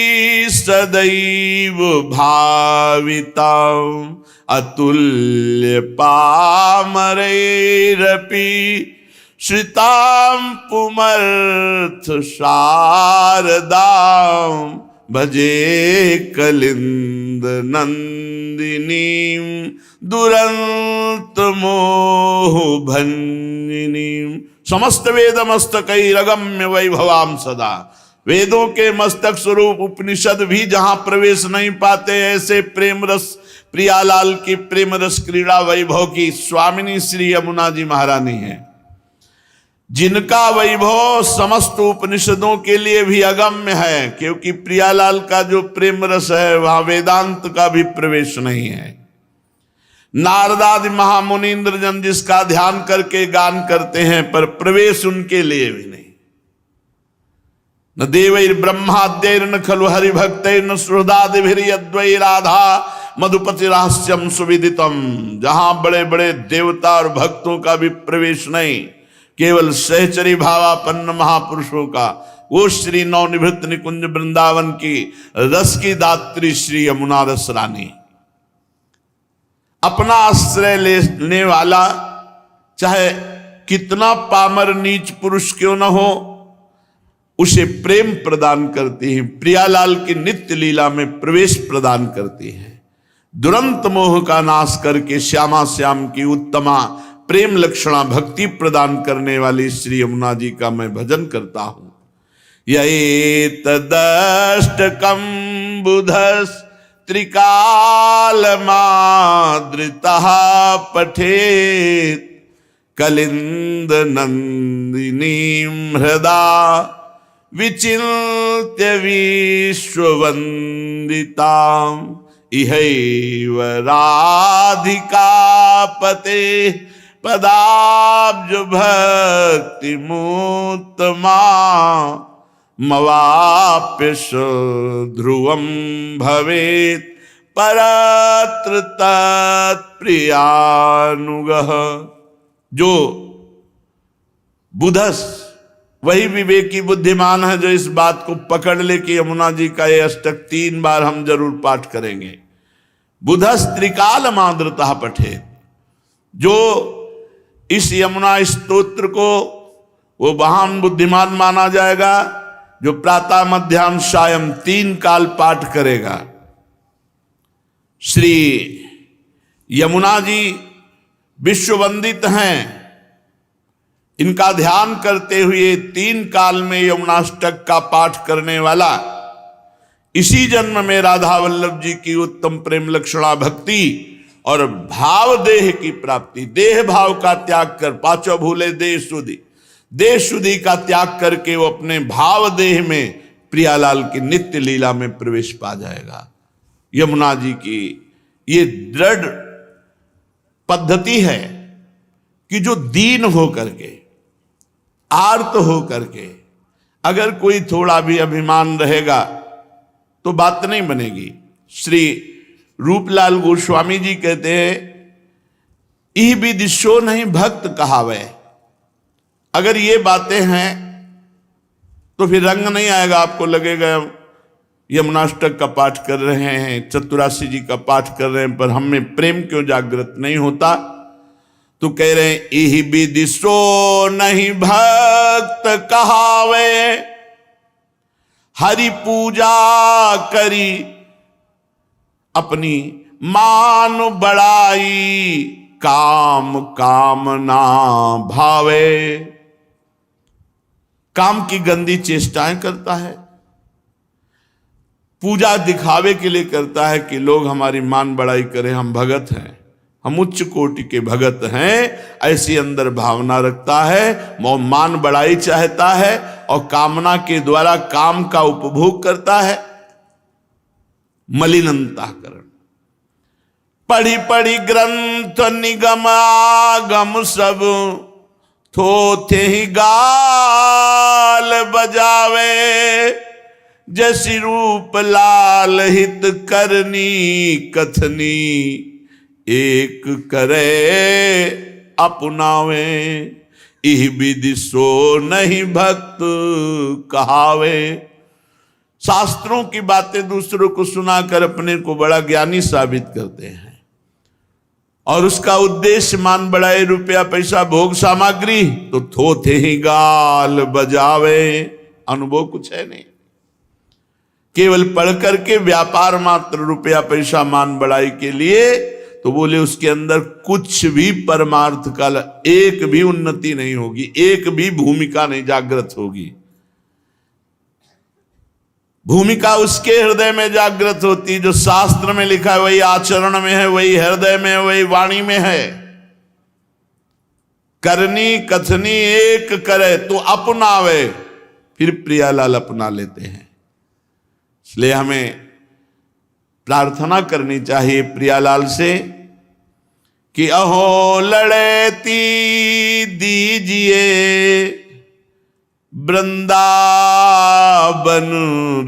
सदैव भाविता अतुल्य पामरैरपि श्रितां पुमर्थ शारदां भजे कलिंद नंदिनीं दुरंत मोह भंजिनीं। समस्त वेद मस्तकै रगम्य वैभवाम सदा, वेदों के मस्तक स्वरूप उपनिषद भी जहां प्रवेश नहीं पाते, ऐसे प्रेम रस प्रियालाल की प्रेम रस क्रीड़ा वैभव की स्वामिनी श्री यमुना जी महारानी है, जिनका वैभव समस्त उपनिषदों के लिए भी अगम्य है। क्योंकि प्रियालाल का जो प्रेम रस है वहां वेदांत का भी प्रवेश नहीं है। नारदादि महामुनीन्द्र जन जिसका ध्यान करके गान करते हैं, पर प्रवेश उनके लिए भी नहीं। न देवैर ब्रह्माद्यैर न खलु हरिभक्तैर न सुहृदादिभिर्यद्वै राधा मधुपति रहस्यम सुविदितम। जहां बड़े बड़े देवता और भक्तों का भी प्रवेश नहीं, केवल सहचरी भावापन्न महापुरुषों का, वो श्री नवनिभृत निकुंज वृंदावन की रस की दात्री श्री यमुना रस रानी। अपना आश्रय लेने वाला चाहे कितना पामर नीच पुरुष क्यों न हो, उसे प्रेम प्रदान करती है, प्रियालाल की नित्य लीला में प्रवेश प्रदान करती है। दुरंत मोह का नाश करके श्यामा श्याम की उत्तमा प्रेम लक्षणा भक्ति प्रदान करने वाली श्री यमुना जी का मैं भजन करता हूं। यैतदष्टकं बुधस् त्रिकालमादृतः पठेत् कलिंद नंदिनीं हृदा विचिन्त्य विश्ववन्दितां इहैव राधिकापते पदाब्ज भक्ति मुत्तमा मवाप्य ध्रुवं भवेत् परत्र तत्प्रियानुगः। जो बुधस, वही विवेकी बुद्धिमान है जो इस बात को पकड़ ले कि यमुना जी का ये अष्टक 3 बार हम जरूर पाठ करेंगे। बुधस त्रिकाल माद्रता पठे, जो इस यमुना स्तोत्र को वो महान बुद्धिमान माना जाएगा जो प्रातः मध्याह्न सायं 3 काल पाठ करेगा। श्री यमुना जी विश्व वंदित हैं। इनका ध्यान करते हुए 3 काल में यमुनाष्टक का पाठ करने वाला इसी जन्म में राधा वल्लभ जी की उत्तम प्रेम लक्षणा भक्ति और भाव देह की प्राप्ति, देह भाव का त्याग कर, पांचों भूले देह शुद्धि का त्याग करके वो अपने भाव देह में प्रियालाल की नित्य लीला में प्रवेश पा जाएगा। यमुना जी की ये दृढ़ पद्धति है कि जो दीन हो करके, आर्त हो करके, अगर कोई थोड़ा भी अभिमान रहेगा तो बात नहीं बनेगी। श्री रूपलाल गोस्वामी जी कहते हैं, इह विदिशो नहीं भक्त कहावे। अगर ये बातें हैं तो फिर रंग नहीं आएगा, आपको लगेगा यमुनाष्टक का पाठ कर रहे हैं, चतुरासी जी का पाठ कर रहे हैं, पर हम में प्रेम क्यों जागृत नहीं होता। तो कह रहे हैं, इह विदिशो नहीं भक्त कहावे, हरि पूजा करी अपनी मान बड़ाई, काम कामना भावे। काम की गंदी चेष्टाएं करता है, पूजा दिखावे के लिए करता है कि लोग हमारी मान बड़ाई करें, हम भगत हैं, हम उच्च कोटि के भगत हैं, ऐसी अंदर भावना रखता है। मान बड़ाई चाहता है और कामना के द्वारा काम का उपभोग करता है। मलिनंताकरण, पढ़ी पढ़ी ग्रंथ निगम आगम सब, थोथे ही गाल बजावे, जैसी रूप लाल हित करनी कथनी, एक करे अपनावे, इह विदिशो नहीं भक्त कहावे। शास्त्रों की बातें दूसरों को सुनाकर अपने को बड़ा ज्ञानी साबित करते हैं और उसका उद्देश्य मान बढ़ाए, रुपया पैसा भोग सामग्री, तो थोथे ही गाल बजावे। अनुभव कुछ है नहीं, केवल पढ़ करके व्यापार मात्र, रुपया पैसा मान बढ़ाई के लिए। तो बोले उसके अंदर कुछ भी परमार्थ का एक भी उन्नति नहीं होगी, एक भी भूमिका नहीं जागृत होगी। भूमिका उसके हृदय में जागृत होती जो शास्त्र में लिखा है, वही आचरण में है, वही हृदय में है, वही वाणी में है। करनी कथनी एक करे तो अपनावे, फिर प्रियालाल अपना लेते हैं। इसलिए हमें प्रार्थना करनी चाहिए प्रियालाल से कि अहो लड़ेती दीजिए वृंदावन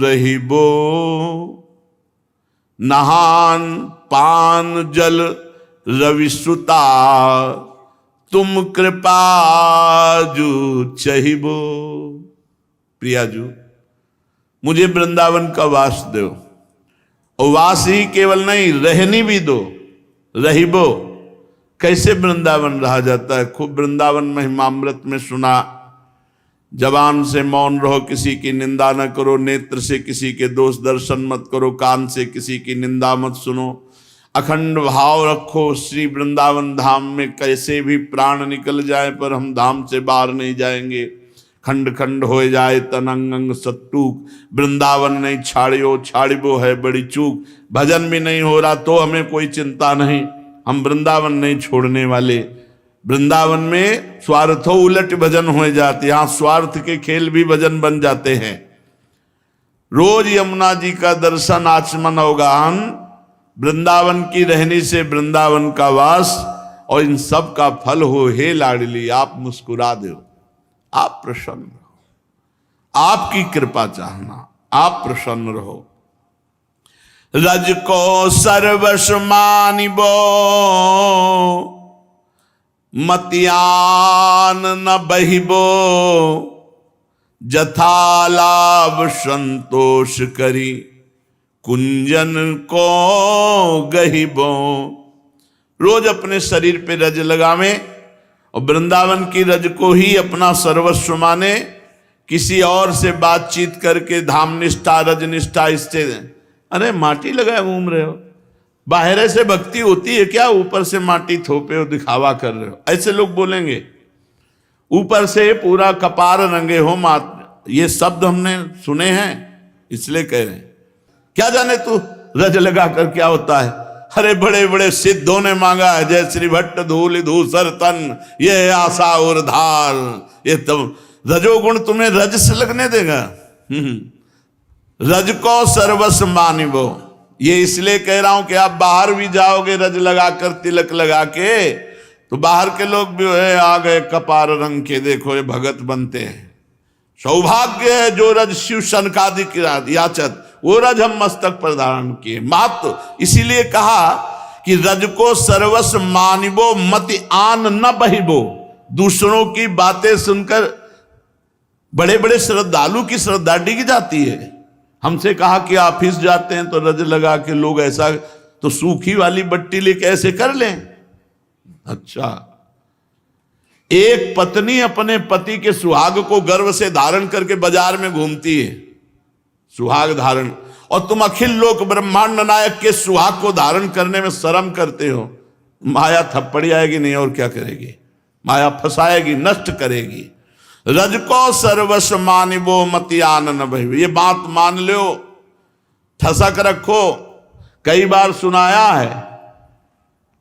रहिबो, नहान पान जल रविसुता, तुम कृपा जू चहिबो। प्रियाजू, मुझे वृंदावन का वास दो, और वास ही केवल नहीं, रहनी भी दो। रहिबो, कैसे वृंदावन रहा जाता है? खूब वृंदावन महिमामृत में सुना, जबान से मौन रहो, किसी की निंदा न करो, नेत्र से किसी के दोष दर्शन मत करो, कान से किसी की निंदा मत सुनो, अखंड भाव रखो। श्री वृंदावन धाम में कैसे भी प्राण निकल जाए पर हम धाम से बाहर नहीं जाएंगे। खंड खंड हो जाए तन अंग अंग सत्तूक, वृंदावन नहीं छाड़ियो छाड़िबो है बड़ी चूक। भजन भी नहीं हो रहा तो हमें कोई चिंता नहीं, हम वृंदावन नहीं छोड़ने वाले। वृंदावन में स्वार्थों उलट भजन हो जाते, यहाँ स्वार्थ के खेल भी भजन बन जाते हैं। रोज यमुना जी का दर्शन, आचमन अवगाहन, वृंदावन की रहनी से वृंदावन का वास, और इन सब का फल हो हे लाडली आप मुस्कुरा दो, आप प्रसन्न रहो, आपकी कृपा चाहना, आप प्रसन्न रहो। रज को सर्वस्व मानिबो, मतियान न बहिबो, जथा लाभ संतोष करी, कुंजन को गहिबो। रोज अपने शरीर पे रज लगावे और वृंदावन की रज को ही अपना सर्वस्व माने। किसी और से बातचीत करके धाम निष्ठा, रज निष्ठा, इससे अरे माटी लगाए घूम रहे हो, बाहर से भक्ति होती है क्या? ऊपर से माटी थोपे हो, दिखावा कर रहे हो, ऐसे लोग बोलेंगे। ऊपर से पूरा कपार रंगे हो मात, ये शब्द हमने सुने हैं, इसलिए कह रहे हैं। क्या जाने तू रज लगा कर क्या होता है? अरे बड़े बड़े सिद्धों ने मांगा है, जय श्री भट्ट धूल धूसर तन, ये आशा और धार, ये तब रजोगुण तुम्हें रज से लगने देगा? रज को सर्वस्व मानिबो। ये इसलिए कह रहा हूं कि आप बाहर भी जाओगे रज लगाकर, तिलक लगा के, तो बाहर के लोग भी है आ गए कपार रंग के, देखो ये भगत बनते हैं। सौभाग्य है जो रज शिव सनकादि की याचत, वो रज हम मस्तक पर धारण किए। महत्व इसीलिए कहा कि रज को सर्वस्व मानिबो, मति आन न बहिबो। दूसरों की बातें सुनकर बड़े बड़े श्रद्धालु की श्रद्धा डिग जाती है। हमसे कहा कि ऑफिस जाते हैं तो रज लगा के लोग ऐसा, तो सूखी वाली बट्टी लेके ऐसे कर लें। अच्छा, एक पत्नी अपने पति के सुहाग को गर्व से धारण करके बाजार में घूमती है, सुहाग धारण, और तुम अखिल लोक ब्रह्मांड नायक के सुहाग को धारण करने में शर्म करते हो। माया थप्पड़ी आएगी नहीं और क्या करेगी? माया फंसाएगी, नष्ट करेगी। रज को सर्वस्व मानिबो, मति आनन बहिबो। ये बात मान लो, ठसक रखो। कई बार सुनाया है,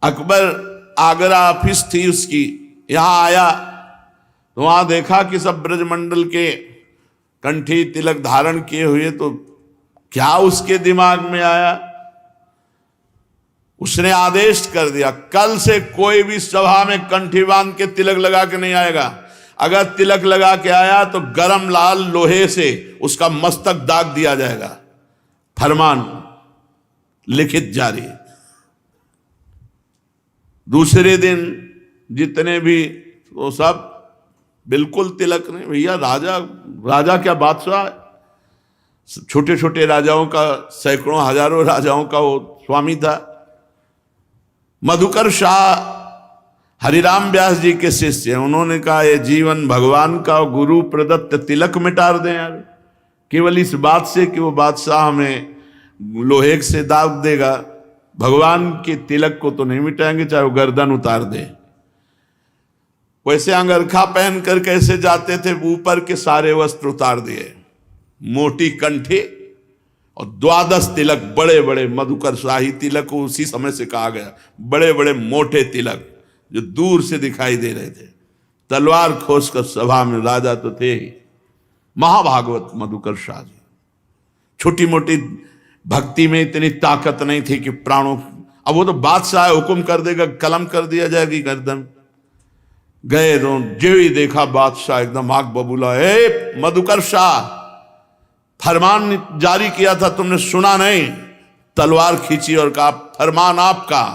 अकबर आगरा ऑफिस थी उसकी, यहां आया तो वहां देखा कि सब ब्रजमंडल के कंठी तिलक धारण किए हुए, तो क्या उसके दिमाग में आया? उसने आदेश कर दिया, कल से कोई भी सभा में कंठी बांध के तिलक लगा के नहीं आएगा। अगर तिलक लगा के आया तो गरम लाल लोहे से उसका मस्तक दाग दिया जाएगा। फरमान लिखित जारी। दूसरे दिन जितने भी, वो सब बिल्कुल तिलक नहीं। भैया राजा क्या बादशाह, छोटे छोटे राजाओं का, सैकड़ों हजारों राजाओं का वो स्वामी था। मधुकर शाह हरिराम व्यास जी के शिष्य हैं। उन्होंने कहा ये जीवन भगवान का गुरु प्रदत्त तिलक मिटा दें यार, केवल इस बात से कि वो बादशाह हमें लोहे से दाग देगा, भगवान के तिलक को तो नहीं मिटाएंगे, चाहे वो गर्दन उतार दे। वैसे अंगरखा पहन कर कैसे जाते थे, ऊपर के सारे वस्त्र उतार दिए, मोटी कंठी और 12 तिलक, बड़े बड़े मधुकर शाही तिलक उसी समय से कहा गया, बड़े बड़े मोटे तिलक जो दूर से दिखाई दे रहे थे। तलवार खोस कर सभा में, राजा तो थे ही, महाभागवत मधुकर शाह जी। छोटी मोटी भक्ति में इतनी ताकत नहीं थी कि प्राणों, अब वो तो बादशाह हुक्म कर देगा, कलम कर दिया जाएगी गर्दन। गए तो जो ही देखा बादशाह एकदम आग बबूला, ए मधुकर शाह, फरमान जारी किया था तुमने सुना नहीं? तलवार खींची और कहा फरमान आपका,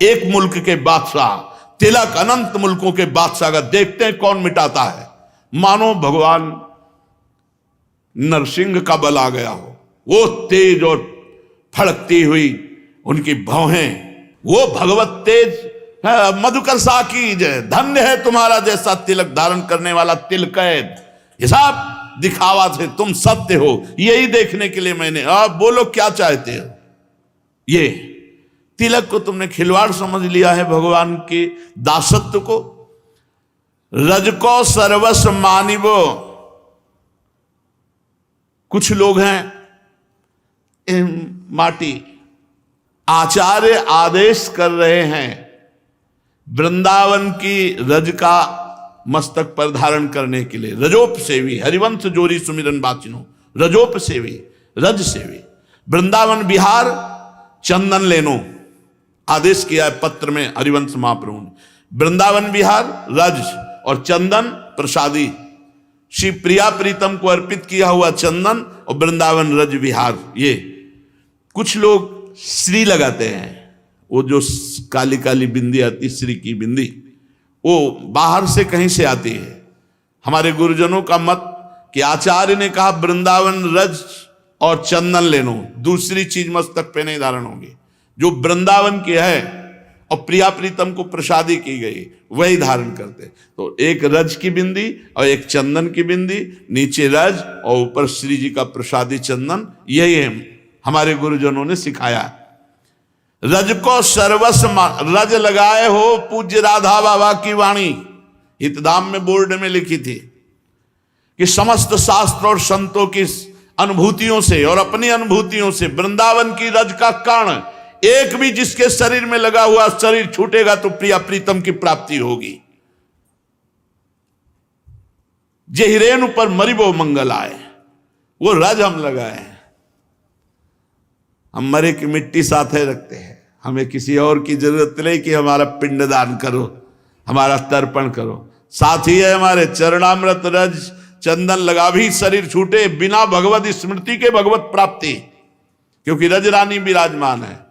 एक मुल्क के बादशाह, तिलक अनंत मुल्कों के बादशाह का, देखते हैं कौन मिटाता है। मानो भगवान नरसिंह का बल आ गया हो। वो तेज और फड़कती हुई उनकी भौहें, वो भगवत तेज। मधुकर शाह की जय, धन्य है तुम्हारा जैसा तिलक धारण करने वाला तिलकैद। हिसाब दिखावा थे, तुम सत्य हो, यही देखने के लिए मैंने। आप बोलो क्या चाहते हो? ये तिलक को तुमने खिलवाड़ समझ लिया है, भगवान के दासत्व को। रज को सर्वस्व मानिबो। कुछ लोग हैं माटी, आचार्य आदेश कर रहे हैं वृंदावन की रज का मस्तक पर धारण करने के लिए। रजोप सेवी हरिवंश जोरी सुमिरन बाचिनो, रजोप सेवी, रज सेवी। वृंदावन बिहार चंदन लेनो, आदेश किया है पत्र में हरिवंश महाप्रभु ने। वृंदावन बिहार रज और चंदन प्रसादी, श्री प्रिया प्रीतम को अर्पित किया हुआ चंदन और वृंदावन रज विहार। ये कुछ लोग श्री लगाते हैं, वो जो काली काली बिंदी आती, श्री की बिंदी, वो बाहर से कहीं से आती है। हमारे गुरुजनों का मत कि आचार्य ने कहा वृंदावन रज और चंदन ले लो, दूसरी चीज मस्तक पे नहीं धारण होगी। जो वृंदावन की है और प्रिया प्रीतम को प्रसादी की गई वही धारण करते। तो एक रज की बिंदी और एक चंदन की बिंदी, नीचे रज और ऊपर श्री जी का प्रसादी चंदन, यही है हमारे गुरुजनों ने सिखाया। रज को सर्वस्व रज लगाए हो पूज्य राधा बाबा की वाणी हितधाम में बोर्ड में लिखी थी कि समस्त शास्त्र और संतों की अनुभूतियों से और अपनी अनुभूतियों से वृंदावन की रज का कण एक भी जिसके शरीर में लगा हुआ शरीर छूटेगा तो प्रिया प्रीतम की प्राप्ति होगी। जे हिरेन पर मरिबो मंगल आए, वो रज हम लगाए। हम मरे की मिट्टी साथे रखते हैं, हमें किसी और की जरूरत नहीं कि हमारा पिंडदान करो, हमारा तर्पण करो। साथ ही है हमारे चरणामृत रज चंदन लगा भी शरीर छूटे बिना भगवत स्मृति के भगवत प्राप्ति, क्योंकि रज रानी विराजमान है।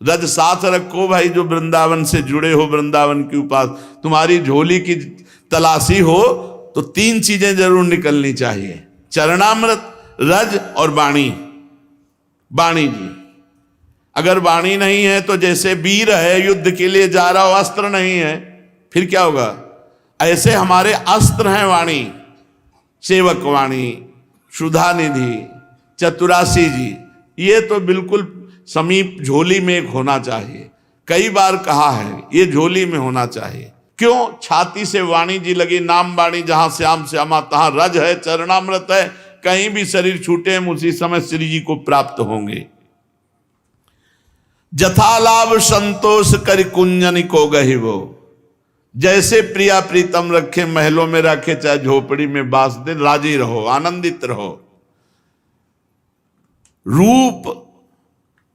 रज साथ रखो भाई, जो वृंदावन से जुड़े हो, वृंदावन की उपास। तुम्हारी झोली की तलाशी हो तो 3 चीजें जरूर निकलनी चाहिए, चरणामृत, रज और वाणी। वाणी जी, अगर वाणी नहीं है तो जैसे वीर है युद्ध के लिए जा रहा हो, अस्त्र नहीं है, फिर क्या होगा? ऐसे हमारे अस्त्र हैं वाणी, सेवक वाणी, सुधा निधि, चतुरासी जी, ये तो बिल्कुल समीप झोली में एक होना चाहिए। कई बार कहा है ये झोली में होना चाहिए। क्यों? छाती से वाणी जी लगी, नाम वाणी जहां श्याम श्यामा तहां रज है, चरणामृत है। कहीं भी शरीर छूटे हम उसी समय श्री जी को प्राप्त होंगे। जथा लाभ संतोष कर कुंजन को गहिबो, जैसे प्रिया प्रीतम रखे महलों में रखे चाहे झोपड़ी में बास दे, राजी रहो, आनंदित रहो। रूप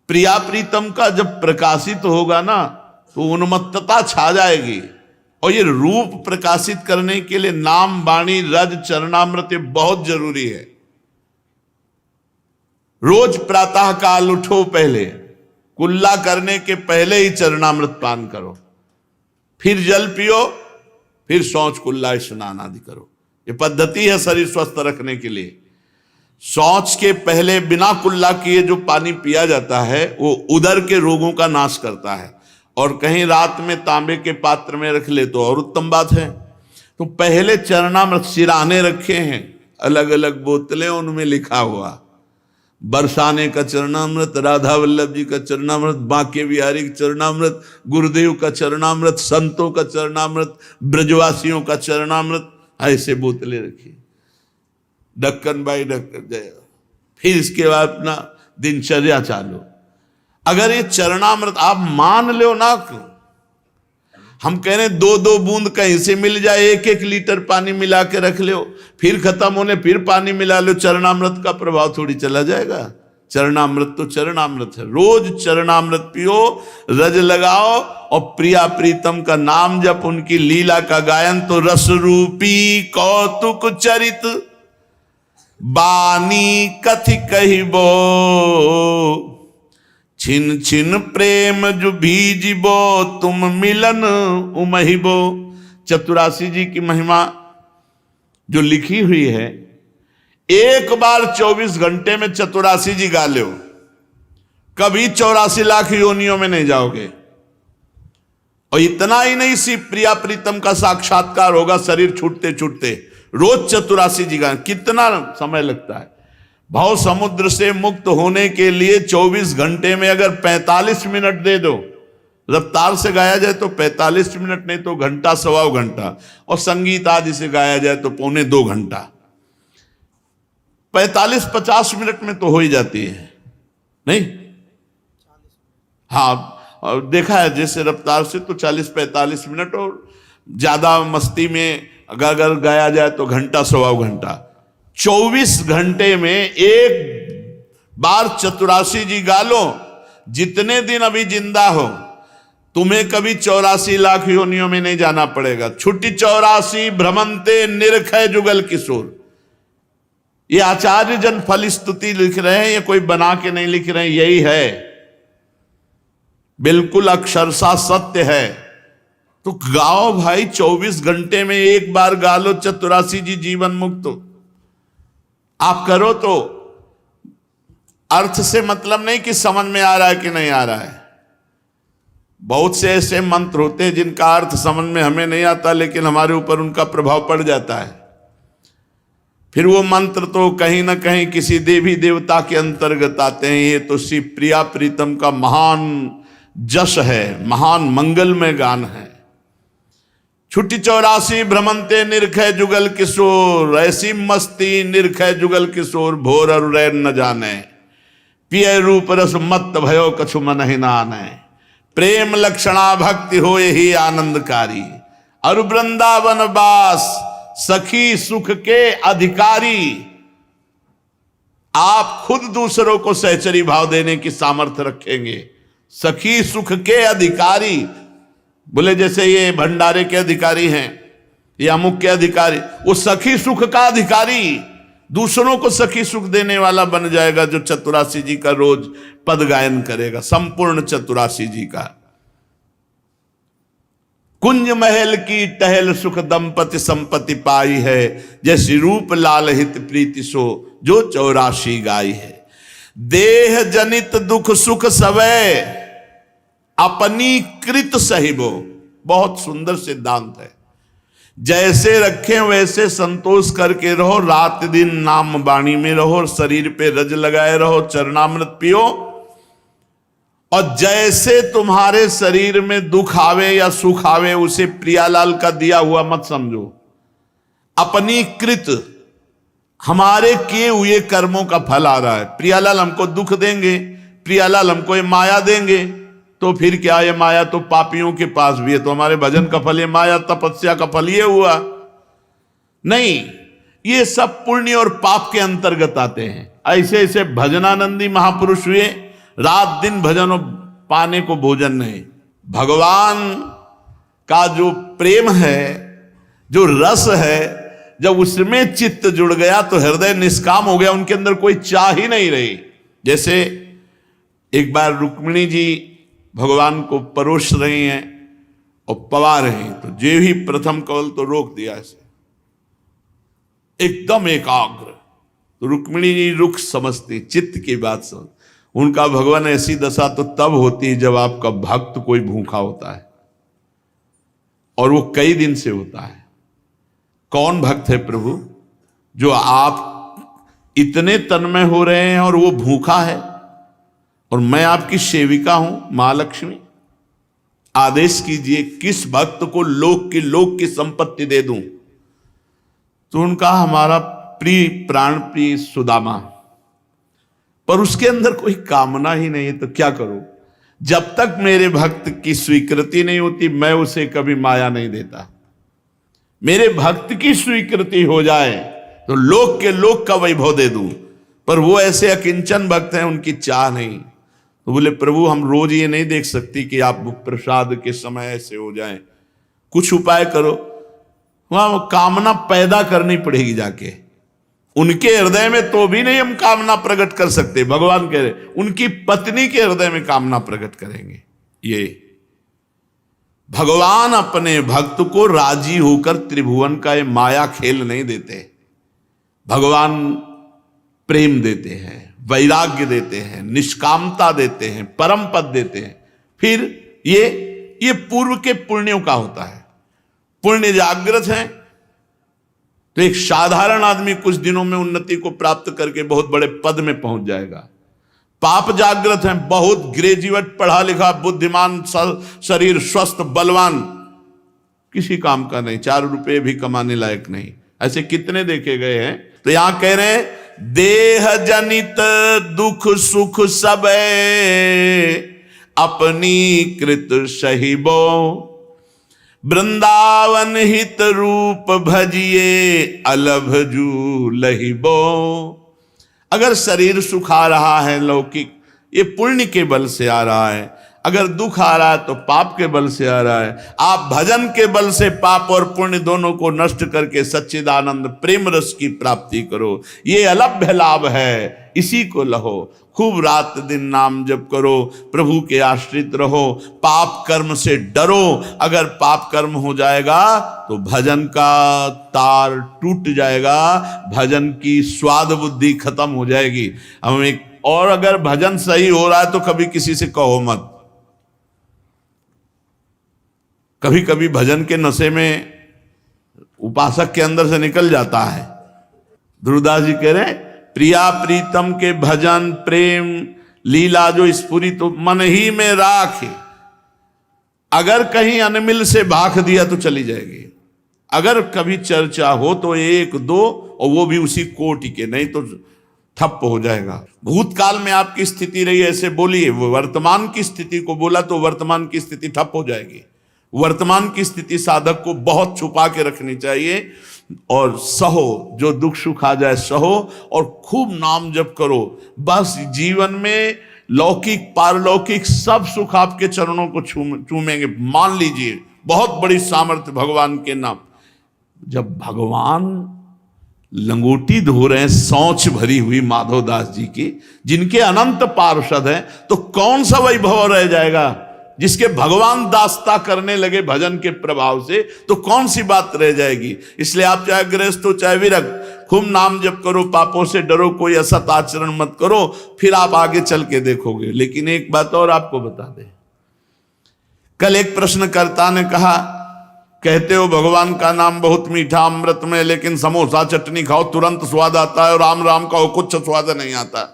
प्रिया प्रीतम का जब प्रकाशित होगा ना तो उन्मत्तता छा जाएगी। और ये रूप प्रकाशित करने के लिए नाम वाणी रज चरणामृत बहुत जरूरी है। रोज प्रातः काल उठो, पहले कुल्ला करने के पहले ही चरणामृत पान करो, फिर जल पियो, फिर शौच कुल्ला स्नान आदि करो। ये पद्धति है शरीर स्वस्थ रखने के लिए। शौच के पहले बिना कुल्ला किए जो पानी पिया जाता है वो उदर के रोगों का नाश करता है। और कहीं रात में तांबे के पात्र में रख ले तो और उत्तम बात है। तो पहले चरणामृत सिराने रखे हैं, अलग अलग बोतलें, उनमें लिखा हुआ बरसाने का चरणामृत, राधा वल्लभ जी का चरणामृत, बांके बिहारी का चरणामृत, गुरुदेव का चरणामृत, संतों का चरणामृत, ब्रजवासियों का चरणामृत, ऐसे बोतलें रखी, ढक्कन बाई ढक्कन जय। फिर इसके बाद अपना दिनचर्या चालू। अगर ये चरणामृत आप मान लो ना, हम कह रहे 2-2 बूंद कहीं से मिल जाए, 1-1 लीटर पानी मिला के रख लो, फिर खत्म होने फिर पानी मिला लो, चरणामृत का प्रभाव थोड़ी चला जाएगा। चरणामृत तो चरणामृत है। रोज चरणामृत पियो, रज लगाओ और प्रिया प्रीतम का नाम जप, उनकी लीला का गायन। तो रस रूपी कौतुक चरित बानी कथि कहिबो, छिन छिन प्रेम जो भीजिबो, तुम मिलन उमहिबो। चतुरासी जी की महिमा जो लिखी हुई है, एक बार 24 घंटे में चतुरासी जी गा लो, कभी 84 लाख योनियों में नहीं जाओगे। और इतना ही नहीं, सी प्रिया प्रीतम का साक्षात्कार होगा शरीर छूटते छूटते। रोज 84 जी गा, कितना समय लगता है? भाव समुद्र से मुक्त होने के लिए 24 घंटे में अगर 45 मिनट दे दो, रफ्तार से गाया जाए तो 45 मिनट, नहीं तो घंटा सवा घंटा, और संगीत आदि से गाया जाए तो 1.25 घंटा। 45-50 मिनट में तो हो ही जाती है, नहीं? हाँ, देखा है जैसे रफ्तार से तो 40-45 मिनट, और ज्यादा मस्ती में अगर गाया जाए तो घंटा सवा घंटा। 24 घंटे में एक बार 84 जी गा लो, जितने दिन अभी जिंदा हो तुम्हें कभी 84 लाख योनियों में नहीं जाना पड़ेगा। छुट्टी 84 भ्रमंते निरखय जुगल किशोर। ये आचार्य जन फल स्तुति लिख रहे हैं, ये कोई बना के नहीं लिख रहे हैं, यही है, बिल्कुल अक्षरशः सत्य है। तो गाओ भाई, 24 घंटे में एक बार गा लो 84 जी जीवन मुक्त। आप करो तो अर्थ से मतलब नहीं कि समझ में आ रहा है कि नहीं आ रहा है। बहुत से ऐसे मंत्र होते हैं जिनका अर्थ समझ में हमें नहीं आता, लेकिन हमारे ऊपर उनका प्रभाव पड़ जाता है। फिर वो मंत्र तो कहीं ना कहीं किसी देवी देवता के अंतर्गत आते हैं। ये तो श्री प्रिया प्रीतम का महान जश है, महान मंगलमय गान है। छुट्टी 84 भ्रमंते निरखै जुगल किशोर, ऐसी मस्ती निरखै जुगल किशोर, भोर अरु रैन न जाने, पिय रूप रस मत भयो कछु मन ही नानै, प्रेम लक्षणा भक्ति हो यही आनंदकारी, अरु वृंदावन बास सखी सुख के अधिकारी। आप खुद दूसरों को सहचरी भाव देने की सामर्थ्य रखेंगे, सखी सुख के अधिकारी। बोले जैसे ये भंडारे के अधिकारी हैं, ये अमुक के अधिकारी, वो सखी सुख का अधिकारी, दूसरों को सखी सुख देने वाला बन जाएगा, जो चतुरासी जी का रोज पद गायन करेगा, संपूर्ण चतुरासी जी का। कुंज महल की टहल सुख दंपति संपत्ति पाई है, जैसी रूप लाल हित प्रीति सो जो 84 गाई है। देह जनित दुख सुख सवै अपनी कृत सहिबो, बहुत सुंदर सिद्धांत है। जैसे रखें वैसे संतोष करके रहो, रात दिन नाम वाणी में रहो, शरीर पे रज लगाए रहो, चरणामृत पियो, और जैसे तुम्हारे शरीर में दुख आवे या सुख आवे उसे प्रियालाल का दिया हुआ मत समझो। अपनी कृत, हमारे किए हुए कर्मों का फल आ रहा है। प्रियालाल हमको दुख देंगे, प्रियालाल हमको ये माया देंगे, तो फिर क्या, ये माया तो पापियों के पास भी है, तो हमारे भजन का फल ये माया तपस्या का फल ये हुआ नहीं। ये सब पुण्य और पाप के अंतर्गत आते हैं। ऐसे ऐसे भजनानंदी महापुरुष हुए, रात दिन भजन और पाने को भोजन नहीं। भगवान का जो प्रेम है, जो रस है, जब उसमें चित्त जुड़ गया तो हृदय निष्काम हो गया, उनके अंदर कोई चाह ही नहीं रही। जैसे एक बार रुक्मिणी जी भगवान को परोस रही हैं और पवा रही हैं, तो जे ही प्रथम कवल तो रोक दिया ऐसे, एकदम एकाग्र। तो रुक्मिणी जी रुख समझती, चित्त की बात समझ। उनका भगवान ऐसी दशा तो तब होती है जब आपका भक्त कोई भूखा होता है, और वो कई दिन से होता है। कौन भक्त है प्रभु? जो आप इतने तन्मय हो रहे हैं और वो भूखा है, और मैं आपकी सेविका हूं महालक्ष्मी, आदेश कीजिए किस भक्त को लोक की संपत्ति दे दूं। तो उनका हमारा प्रिय प्राण प्रिय सुदामा, पर उसके अंदर कोई कामना ही नहीं है, तो क्या करूं? जब तक मेरे भक्त की स्वीकृति नहीं होती मैं उसे कभी माया नहीं देता। मेरे भक्त की स्वीकृति हो जाए तो लोक का वैभव दे दूं, पर वो ऐसे अकिंचन भक्त हैं, उनकी चाह नहीं। तो बोले प्रभु हम रोज ये नहीं देख सकती कि आप प्रसाद के समय ऐसे हो जाएं, कुछ उपाय करो। वहां कामना पैदा करनी पड़ेगी जाके उनके हृदय में, तो भी नहीं हम कामना प्रकट कर सकते। भगवान कह रहे उनकी पत्नी के हृदय में कामना प्रकट करेंगे। ये भगवान अपने भक्त को राजी होकर त्रिभुवन का ये माया खेल नहीं देते। भगवान प्रेम देते हैं, वैराग्य देते हैं, निष्कामता देते हैं, परम पद देते हैं। फिर ये पूर्व के पुण्यों का होता है। पुण्य जागृत है तो एक साधारण आदमी कुछ दिनों में उन्नति को प्राप्त करके बहुत बड़े पद में पहुंच जाएगा। पाप जागृत है, बहुत ग्रेजुएट पढ़ा लिखा बुद्धिमान शरीर स्वस्थ बलवान, किसी काम का नहीं, 4 रुपए भी कमाने लायक नहीं। ऐसे कितने देखे गए हैं। तो यहां कह रहे हैं देह जनित दुख सुख सब अपनी कृत सहिबो, वृंदावन हित रूप भजिए अलभजू लहिबो। अगर शरीर सुख आ रहा है लौकिक, ये पुण्य के बल से आ रहा है। अगर दुख आ रहा है तो पाप के बल से आ रहा है। आप भजन के बल से पाप और पुण्य दोनों को नष्ट करके सच्चिदानंद प्रेम रस की प्राप्ति करो। ये अलभ्य लाभ है, इसी को लहो। खूब रात दिन नाम जप करो, प्रभु के आश्रित रहो, पाप कर्म से डरो। अगर पाप कर्म हो जाएगा तो भजन का तार टूट जाएगा, भजन की स्वाद बुद्धि खत्म हो जाएगी। और अगर भजन सही हो रहा है तो कभी किसी से कहो मत। कभी कभी भजन के नशे में उपासक के अंदर से निकल जाता है। ध्रुवदास जी कह रहे प्रिया प्रीतम के भजन प्रेम लीला जो स्फुरी तो मन ही में राखे, अगर कहीं अनमिल से भाख दिया तो चली जाएगी। अगर कभी चर्चा हो तो एक दो, और वो भी उसी कोटि के, नहीं तो ठप्प हो जाएगा। भूतकाल में आपकी स्थिति रही ऐसे बोलिए, वो वर्तमान की स्थिति को बोला तो वर्तमान की स्थिति ठप्प हो जाएगी। वर्तमान की स्थिति साधक को बहुत छुपा के रखनी चाहिए, और सहो, जो दुख सुख आ जाए सहो, और खूब नाम जप करो। बस जीवन में लौकिक पारलौकिक सब सुख आपके चरणों को चूमेंगे। मान लीजिए बहुत बड़ी सामर्थ्य भगवान के नाम। जब भगवान लंगोटी धो रहे हैं सौंच भरी हुई माधवदास जी की, जिनके अनंत पार्षद हैं, तो कौन सा वैभव रह जाएगा? जिसके भगवान दास्ता करने लगे भजन के प्रभाव से, तो कौन सी बात रह जाएगी? इसलिए आप चाहे गृहस्थ हो चाहे विरक्त, खूब नाम जप करो, पापों से डरो, कोई असत आचरण मत करो, फिर आप आगे चल के देखोगे। लेकिन एक बात और आपको बता दें, कल एक प्रश्नकर्ता ने कहा, कहते हो भगवान का नाम बहुत मीठा अमृत में, लेकिन समोसा चटनी खाओ तुरंत स्वाद आता है, और राम राम कहो कुछ स्वाद नहीं आता।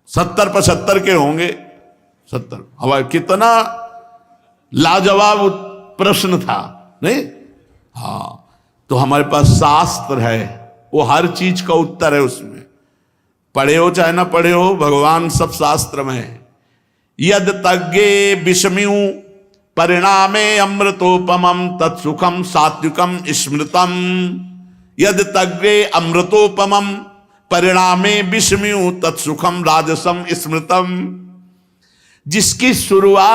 70-75 के होंगे, 70। हवा कितना लाजवाब प्रश्न था, नहीं? हाँ, तो हमारे पास शास्त्र है, वो हर चीज का उत्तर है उसमें। पढ़े हो चाहे ना पढ़े हो, भगवान सब शास्त्र में है। यद तज्ञे विषम्यु परिणामे अमृतोपमं तत्सुखम सात्विकम स्मृतम। यद तज्ञे अमृतोपमं परिणामे विषम्यु तत्सुखम राजसम स्मृतम। जिसकी शुरुआत